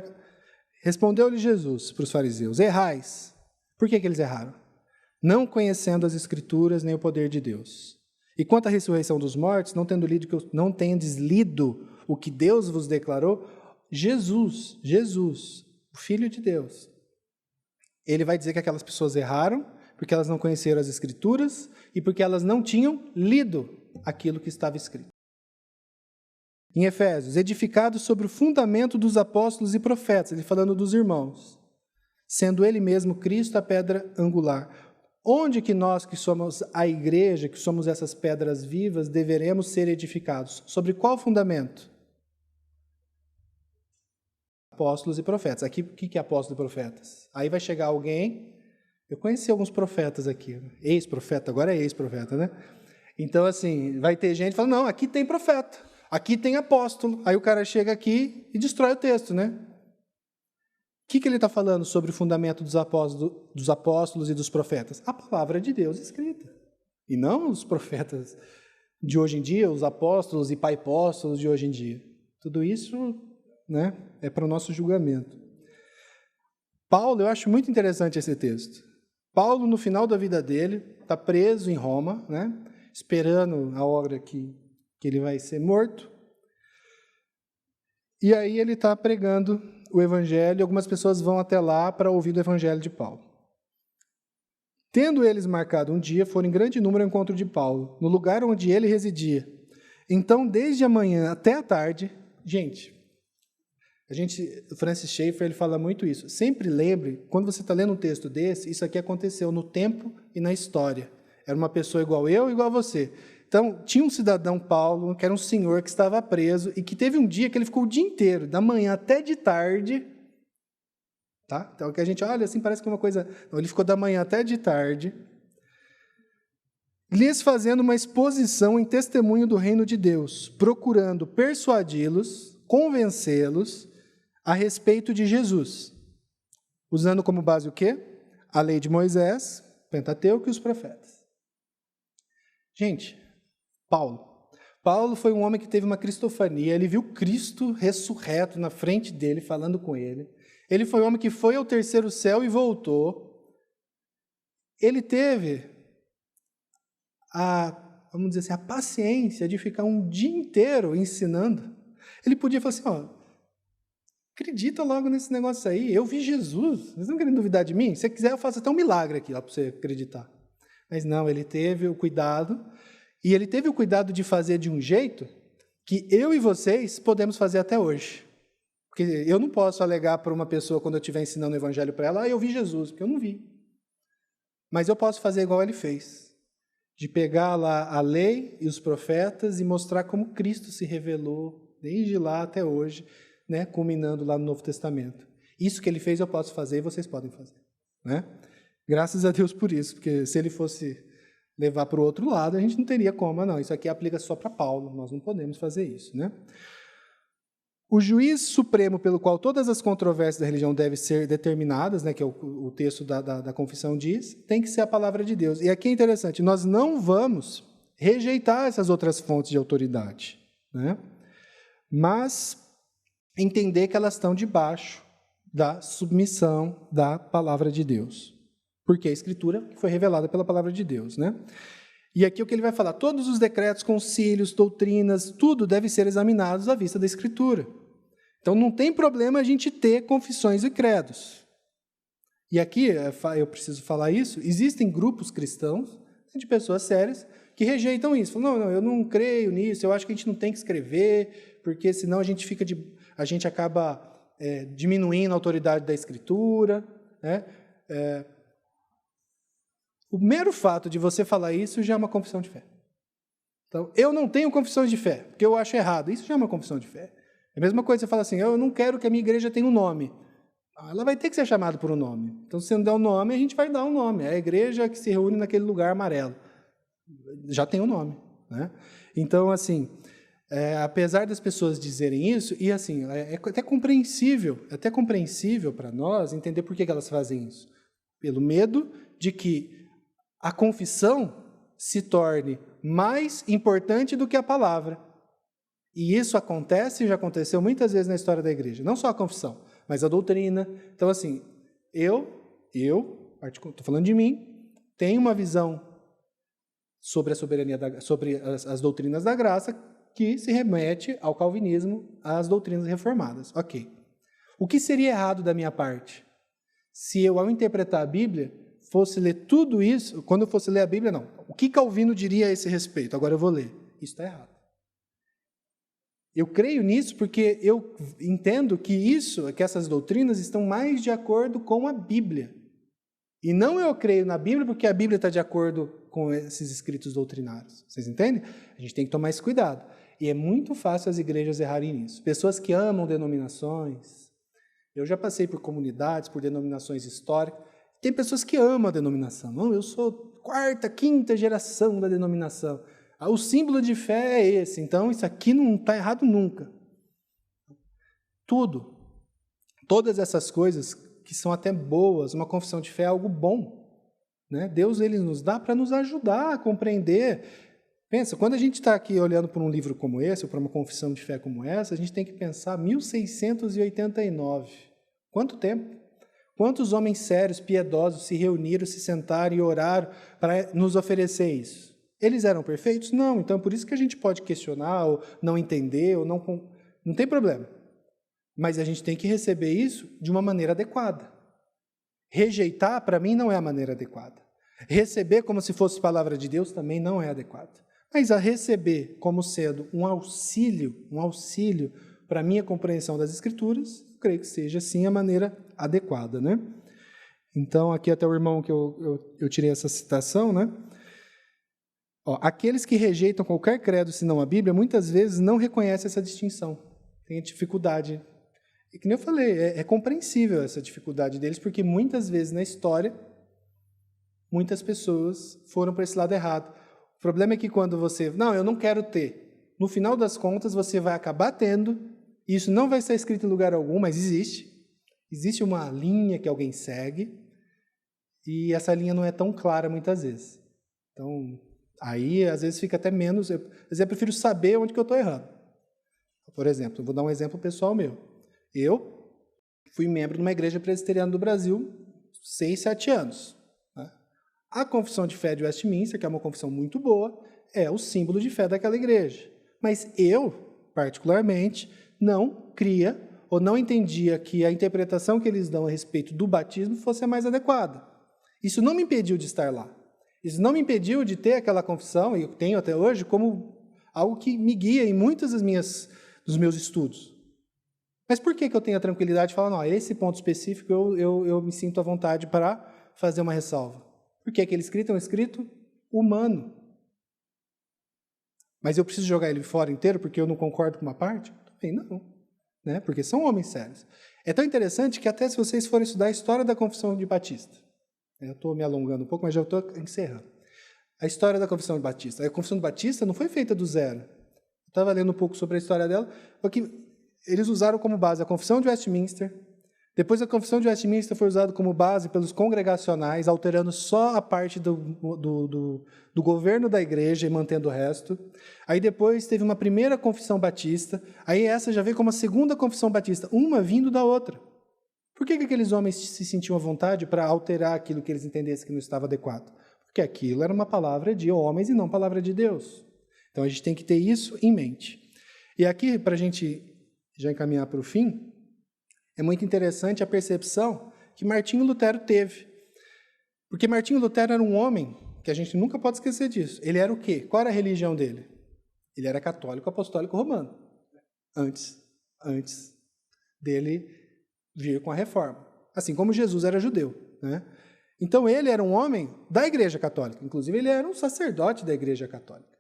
Respondeu-lhe Jesus para os fariseus, errais. Por que eles erraram? Não conhecendo as Escrituras nem o poder de Deus. E quanto à ressurreição dos mortos, não tendes lido o que Deus vos declarou, Jesus, o Filho de Deus, ele vai dizer que aquelas pessoas erraram, porque elas não conheceram as Escrituras e porque elas não tinham lido aquilo que estava escrito. Em Efésios, edificados sobre o fundamento dos apóstolos e profetas, ele falando dos irmãos, sendo ele mesmo Cristo a pedra angular. Onde que nós, que somos a igreja, que somos essas pedras vivas, deveremos ser edificados? Sobre qual fundamento? Apóstolos e profetas. Aqui, o que é apóstolos e profetas? Aí vai chegar alguém... Eu conheci alguns profetas aqui, ex-profeta, agora é ex-profeta, né? Então, assim, vai ter gente falando, não, aqui tem profeta, aqui tem apóstolo. Aí o cara chega aqui e destrói o texto, né? O que ele está falando sobre o fundamento dos apóstolos e dos profetas? A palavra de Deus escrita. E não os profetas de hoje em dia, os apóstolos e paipóstolos de hoje em dia. Tudo isso, né, é para o nosso julgamento. Paulo, eu acho muito interessante esse texto. Paulo, no final da vida dele, está preso em Roma, né? Esperando a hora que ele vai ser morto. E aí ele está pregando o Evangelho, e algumas pessoas vão até lá para ouvir o Evangelho de Paulo. Tendo eles marcado um dia, foram em grande número ao encontro de Paulo, no lugar onde ele residia. Então, desde a manhã até a tarde, o Francis Schaeffer, ele fala muito isso. Sempre lembre, quando você está lendo um texto desse, isso aqui aconteceu no tempo e na história. Era uma pessoa igual eu, igual a você. Então, tinha um cidadão Paulo, que era um senhor que estava preso e que teve um dia que ele ficou o dia inteiro, da manhã até de tarde. Tá? Então, que a gente olha assim, parece que é uma coisa... Não, ele ficou da manhã até de tarde, lhes fazendo uma exposição em testemunho do reino de Deus, procurando persuadi-los, convencê-los a respeito de Jesus, usando como base o quê? A lei de Moisés, Pentateuco e os profetas. Gente, Paulo foi um homem que teve uma cristofania, ele viu Cristo ressurreto na frente dele, falando com ele. Ele foi um homem que foi ao terceiro céu e voltou. Ele teve vamos dizer assim, a paciência de ficar um dia inteiro ensinando. Ele podia falar assim, Acredita logo nesse negócio aí. Eu vi Jesus. Vocês não querem duvidar de mim? Se você quiser, eu faço até um milagre aqui para você acreditar. Mas não, ele teve o cuidado. E ele teve o cuidado de fazer de um jeito que eu e vocês podemos fazer até hoje. Porque eu não posso alegar para uma pessoa, quando eu estiver ensinando o evangelho para ela, eu vi Jesus, porque eu não vi. Mas eu posso fazer igual ele fez. De pegar lá a lei e os profetas e mostrar como Cristo se revelou desde lá até hoje, né, culminando lá no Novo Testamento. Isso que ele fez eu posso fazer e vocês podem fazer. Né? Graças a Deus por isso, porque se ele fosse levar para o outro lado, a gente não teria como, não. Isso aqui aplica só para Paulo, nós não podemos fazer isso. Né? O juiz supremo pelo qual todas as controvérsias da religião devem ser determinadas, né, que é o texto da confissão diz, tem que ser a palavra de Deus. E aqui é interessante, nós não vamos rejeitar essas outras fontes de autoridade, né? Mas entender que elas estão debaixo da submissão da palavra de Deus. Porque a Escritura foi revelada pela palavra de Deus, né? E aqui o que ele vai falar, todos os decretos, concílios, doutrinas, tudo deve ser examinado à vista da Escritura. Então não tem problema a gente ter confissões e credos. E aqui, eu preciso falar isso, existem grupos cristãos, de pessoas sérias, que rejeitam isso. Falam, não, eu não creio nisso, eu acho que a gente não tem que escrever, porque senão a gente acaba diminuindo a autoridade da Escritura. Né? O mero fato de você falar isso já é uma confissão de fé. Então, eu não tenho confissões de fé, porque eu acho errado. Isso já é uma confissão de fé. É a mesma coisa, você fala assim, eu não quero que a minha igreja tenha um nome. Ela vai ter que ser chamada por um nome. Então, se não der um nome, a gente vai dar um nome. É a igreja que se reúne naquele lugar amarelo. Já tem um nome. Né? Então, assim, apesar das pessoas dizerem isso, e assim, é até compreensível para nós entender por que elas fazem isso. Pelo medo de que a confissão se torne mais importante do que a palavra. E isso acontece, já aconteceu muitas vezes na história da igreja. Não só a confissão, mas a doutrina. Então, assim, estou falando de mim, tenho uma visão sobre a soberania, sobre as doutrinas da graça, que se remete ao calvinismo, às doutrinas reformadas. Ok. O que seria errado da minha parte? Se eu, ao interpretar a Bíblia, fosse ler tudo isso, quando eu fosse ler a Bíblia, não. O que Calvino diria a esse respeito? Agora eu vou ler. Isso está errado. Eu creio nisso porque eu entendo que essas doutrinas estão mais de acordo com a Bíblia. E não eu creio na Bíblia porque a Bíblia está de acordo com esses escritos doutrinários. Vocês entendem? A gente tem que tomar esse cuidado. E é muito fácil as igrejas errarem nisso. Pessoas que amam denominações. Eu já passei por comunidades, por denominações históricas. Tem pessoas que amam a denominação. Não, eu sou 4ª, 5ª geração da denominação. O símbolo de fé é esse. Então, isso aqui não está errado nunca. Tudo. Todas essas coisas que são até boas, uma confissão de fé é algo bom. Né? Deus ele nos dá para nos ajudar a compreender. Pensa, quando a gente está aqui olhando para um livro como esse, ou para uma confissão de fé como essa, a gente tem que pensar 1689. Quanto tempo? Quantos homens sérios, piedosos, se reuniram, se sentaram e oraram para nos oferecer isso? Eles eram perfeitos? Não. Então, por isso que a gente pode questionar, ou não entender, ou não tem problema. Mas a gente tem que receber isso de uma maneira adequada. Rejeitar, para mim, não é a maneira adequada. Receber como se fosse palavra de Deus também não é adequado. Mas a receber como sendo um auxílio para a minha compreensão das Escrituras, creio que seja, sim, a maneira adequada. Né? Então, aqui até o irmão que eu tirei essa citação, né? Aqueles que rejeitam qualquer credo senão a Bíblia, muitas vezes não reconhecem essa distinção. Tem dificuldade. E que nem eu falei, é compreensível essa dificuldade deles, porque muitas vezes na história, muitas pessoas foram para esse lado errado. O problema é que quando você... Não, eu não quero ter. No final das contas, você vai acabar tendo. Isso não vai ser escrito em lugar algum, mas existe. Existe uma linha que alguém segue, e essa linha não é tão clara muitas vezes. Então... Aí, às vezes, fica até menos... Às vezes, eu prefiro saber onde que eu estou errando. Por exemplo, vou dar um exemplo pessoal meu. Eu fui membro de uma igreja presbiteriana do Brasil 6, 7 anos. Né? A confissão de fé de Westminster, que é uma confissão muito boa, é o símbolo de fé daquela igreja. Mas eu, particularmente, não cria ou não entendia que a interpretação que eles dão a respeito do batismo fosse a mais adequada. Isso não me impediu de estar lá. Isso não me impediu de ter aquela confissão, e eu tenho até hoje, como algo que me guia em muitos dos meus estudos. Mas por que eu tenho a tranquilidade de falar, não, esse ponto específico eu me sinto à vontade para fazer uma ressalva? Porque aquele escrito é um escrito humano. Mas eu preciso jogar ele fora inteiro porque eu não concordo com uma parte? Também não, né? Porque são homens sérios. É tão interessante que até se vocês forem estudar a história da Confissão de Batista, eu estou me alongando um pouco, mas já estou encerrando. A história da Confissão de Batista. A Confissão de Batista não foi feita do zero. Eu estava lendo um pouco sobre a história dela, porque eles usaram como base a Confissão de Westminster. Depois a Confissão de Westminster foi usada como base pelos congregacionais, alterando só a parte do governo da igreja e mantendo o resto. Aí depois teve uma primeira Confissão Batista, aí essa já veio como a segunda Confissão Batista, uma vindo da outra. Por que aqueles homens se sentiam à vontade para alterar aquilo que eles entendessem que não estava adequado? Porque aquilo era uma palavra de homens e não palavra de Deus. Então a gente tem que ter isso em mente. E aqui, para a gente já encaminhar para o fim, é muito interessante a percepção que Martinho Lutero teve. Porque Martinho Lutero era um homem, que a gente nunca pode esquecer disso. Ele era o quê? Qual era a religião dele? Ele era católico apostólico romano. Antes dele vir com a reforma. Assim como Jesus era judeu, né? Então ele era um homem da Igreja Católica. Inclusive ele era um sacerdote da Igreja Católica.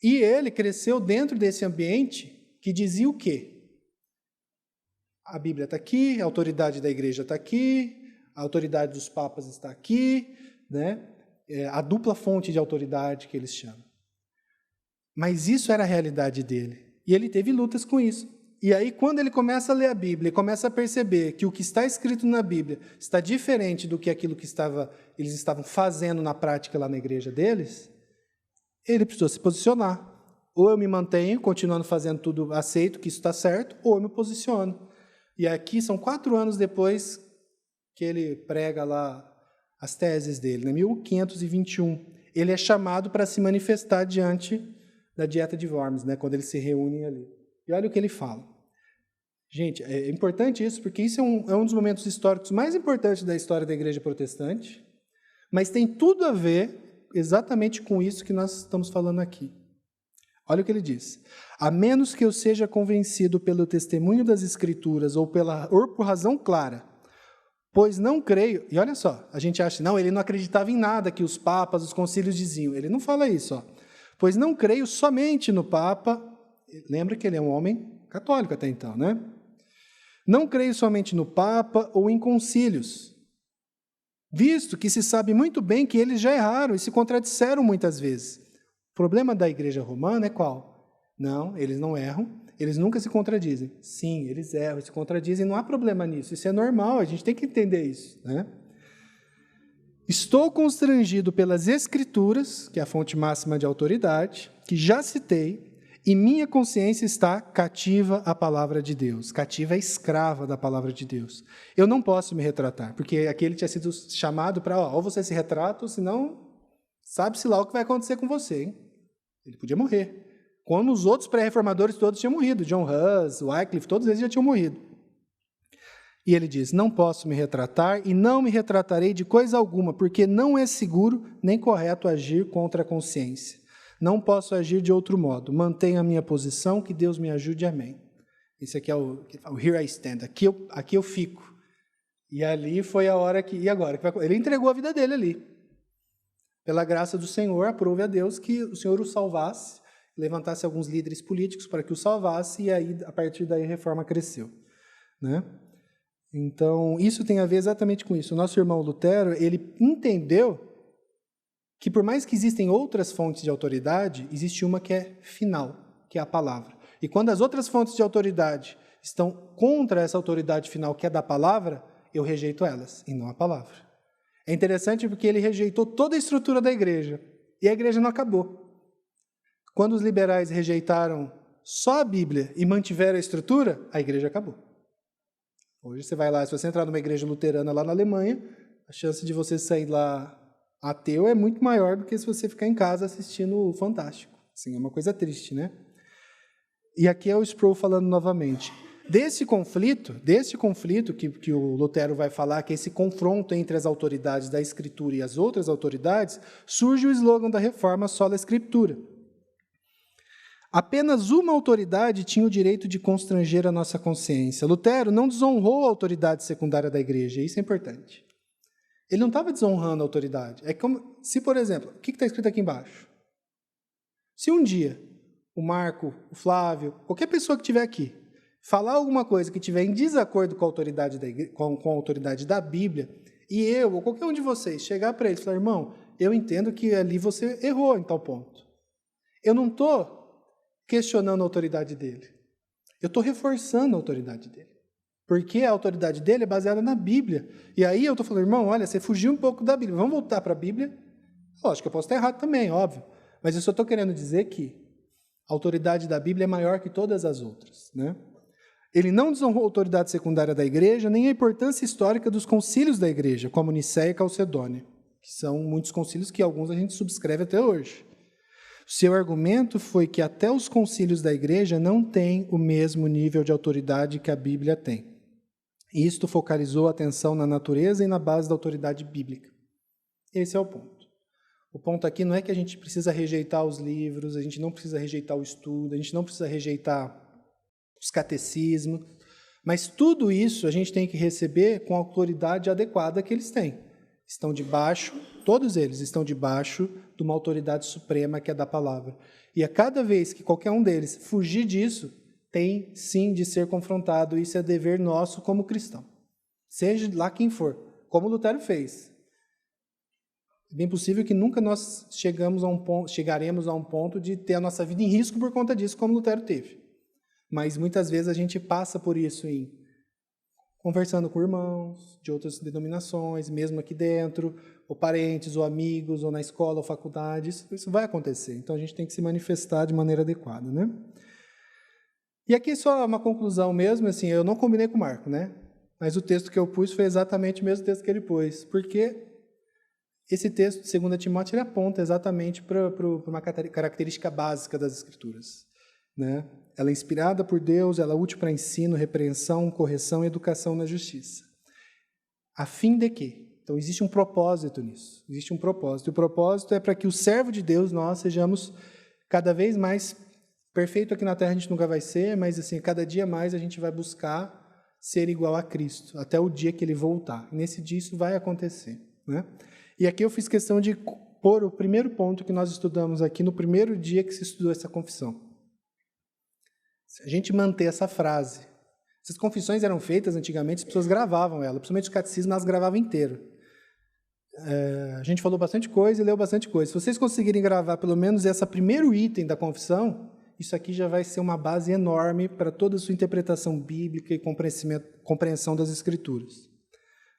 E ele cresceu dentro desse ambiente que dizia o quê? A Bíblia está aqui, a autoridade da igreja está aqui, a autoridade dos papas está aqui, né? A dupla fonte de autoridade que eles chamam. Mas isso era a realidade dele. E ele teve lutas com isso. E aí, quando ele começa a ler a Bíblia e começa a perceber que o que está escrito na Bíblia está diferente do que aquilo que eles estavam fazendo na prática lá na igreja deles, ele precisou se posicionar. Ou eu me mantenho, continuando fazendo tudo, aceito que isso está certo, ou eu me posiciono. E aqui são 4 anos depois que ele prega lá as teses dele, né? 1521. Ele é chamado para se manifestar diante da Dieta de Worms, né? Quando eles se reúnem ali. E olha o que ele fala. Gente, é importante isso, porque isso é um dos momentos históricos mais importantes da história da Igreja Protestante, mas tem tudo a ver exatamente com isso que nós estamos falando aqui. Olha o que ele diz. A menos que eu seja convencido pelo testemunho das Escrituras ou por razão clara, pois não creio... E olha só, a gente acha, não, ele não acreditava em nada que os papas, os concílios diziam. Ele não fala isso, ó. Pois não creio somente no Papa... Lembra que ele é um homem católico até então, né? Não creio somente no Papa ou em concílios, visto que se sabe muito bem que eles já erraram e se contradisseram muitas vezes. O problema da Igreja Romana é qual? Não, eles não erram, eles nunca se contradizem. Sim, eles erram, se contradizem, não há problema nisso, isso é normal, a gente tem que entender isso, né? Estou constrangido pelas Escrituras, que é a fonte máxima de autoridade, que já citei, e minha consciência está cativa à palavra de Deus, cativa, escrava da palavra de Deus. Eu não posso me retratar, porque aqui ele tinha sido chamado para, ou você se retrata, ou senão, sabe-se lá o que vai acontecer com você, hein? Ele podia morrer. Como os outros pré-reformadores todos tinham morrido, John Hus, Wycliffe, todos eles já tinham morrido. E ele diz, não posso me retratar e não me retratarei de coisa alguma, porque não é seguro nem correto agir contra a consciência. Não posso agir de outro modo. Mantenho a minha posição, que Deus me ajude, amém. Esse aqui é o Here I Stand, aqui eu fico. E ali foi a hora que... E agora? Ele entregou a vida dele ali. Pela graça do Senhor, aprove a Deus que o Senhor o salvasse, levantasse alguns líderes políticos para que o salvasse, e aí, a partir daí, a reforma cresceu, né? Então, isso tem a ver exatamente com isso. O nosso irmão Lutero, ele entendeu que, por mais que existem outras fontes de autoridade, existe uma que é final, que é a palavra. E quando as outras fontes de autoridade estão contra essa autoridade final, que é da palavra, eu rejeito elas, e não a palavra. É interessante porque ele rejeitou toda a estrutura da igreja, e a igreja não acabou. Quando os liberais rejeitaram só a Bíblia e mantiveram a estrutura, a igreja acabou. Hoje você vai lá, se você entrar numa igreja luterana lá na Alemanha, a chance de você sair lá ateu é muito maior do que se você ficar em casa assistindo o Fantástico. Assim, é uma coisa triste, né? E aqui é o Sproul falando novamente. Desse conflito que o Lutero vai falar, que é esse confronto entre as autoridades da Escritura e as outras autoridades, surge o slogan da Reforma Sola Scriptura. Apenas uma autoridade tinha o direito de constranger a nossa consciência. Lutero não desonrou a autoridade secundária da igreja, isso é importante. Ele não estava desonrando a autoridade. É como se, por exemplo, o que está escrito aqui embaixo? Se um dia o Marco, o Flávio, qualquer pessoa que estiver aqui, falar alguma coisa que estiver em desacordo com a autoridade da igreja, com a autoridade da Bíblia, e eu, ou qualquer um de vocês, chegar para ele e falar, irmão, eu entendo que ali você errou em tal ponto. Eu não estou questionando a autoridade dele. Eu estou reforçando a autoridade dele. Porque a autoridade dele é baseada na Bíblia. E aí eu estou falando, irmão, olha, você fugiu um pouco da Bíblia. Vamos voltar para a Bíblia? Lógico que eu posso estar errado também, óbvio. Mas eu só estou querendo dizer que a autoridade da Bíblia é maior que todas as outras, né? Ele não desonrou a autoridade secundária da igreja, nem a importância histórica dos concílios da igreja, como Nicéia e Calcedônia, que são muitos concílios que alguns a gente subscreve até hoje. Seu argumento foi que até os concílios da igreja não têm o mesmo nível de autoridade que a Bíblia tem. Isto focalizou a atenção na natureza e na base da autoridade bíblica. Esse é o ponto. O ponto aqui não é que a gente precisa rejeitar os livros, a gente não precisa rejeitar o estudo, a gente não precisa rejeitar os catecismos, mas tudo isso a gente tem que receber com a autoridade adequada que eles têm. Estão debaixo, todos eles estão debaixo de uma autoridade suprema que é da palavra. E a cada vez que qualquer um deles fugir disso, tem sim de ser confrontado. Isso é dever nosso como cristão. Seja lá quem for, como Lutero fez. É bem possível que nunca nós chegaremos a um ponto de ter a nossa vida em risco por conta disso, como Lutero teve. Mas muitas vezes a gente passa por isso conversando com irmãos de outras denominações, mesmo aqui dentro, ou parentes, ou amigos, ou na escola, ou faculdade, isso vai acontecer. Então, a gente tem que se manifestar de maneira adequada, né? E aqui só uma conclusão mesmo, assim, eu não combinei com o Marco, né? Mas o texto que eu pus foi exatamente o mesmo texto que ele pôs, porque esse texto de 2 Timóteo ele aponta exatamente para uma característica básica das Escrituras, né? Ela é inspirada por Deus, ela é útil para ensino, repreensão, correção e educação na justiça. A fim de quê? Então, existe um propósito nisso. Existe um propósito. E o propósito é para que o servo de Deus, nós, sejamos cada vez mais perfeito aqui na Terra. A gente nunca vai ser, mas assim, cada dia mais a gente vai buscar ser igual a Cristo, até o dia que Ele voltar. E nesse dia isso vai acontecer, né? E aqui eu fiz questão de pôr o primeiro ponto que nós estudamos aqui no primeiro dia que se estudou essa confissão. Se a gente manter essa frase, essas confissões eram feitas antigamente, as pessoas gravavam ela, principalmente os catecismos, elas gravavam inteiro. A gente falou bastante coisa e leu bastante coisa. Se vocês conseguirem gravar pelo menos esse primeiro item da confissão, isso aqui já vai ser uma base enorme para toda a sua interpretação bíblica e compreensão das Escrituras.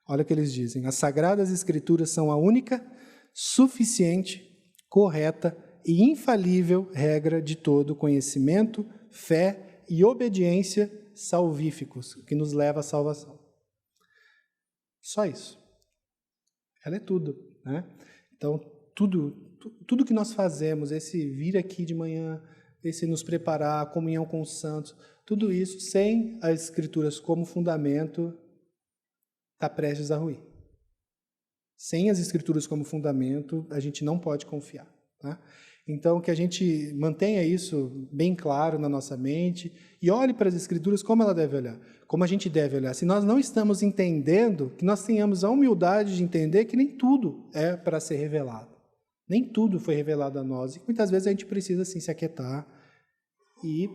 Olha o que eles dizem. As Sagradas Escrituras são a única, suficiente, correta e infalível regra de todo conhecimento, fé e obediência salvíficos, que nos leva à salvação. Só isso. Ela é tudo, né? Então, tudo que nós fazemos, esse vir aqui de manhã, esse nos preparar, a comunhão com os santos, tudo isso, sem as Escrituras como fundamento, está prestes a ruir. Sem as Escrituras como fundamento, a gente não pode confiar, tá? Então, que a gente mantenha isso bem claro na nossa mente e olhe para as Escrituras como ela deve olhar, como a gente deve olhar. Se nós não estamos entendendo, que nós tenhamos a humildade de entender que nem tudo é para ser revelado. Nem tudo foi revelado a nós. E muitas vezes a gente precisa assim, se aquietar e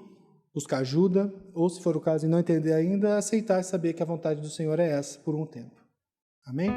buscar ajuda, ou se for o caso e não entender ainda, aceitar e saber que a vontade do Senhor é essa por um tempo. Amém?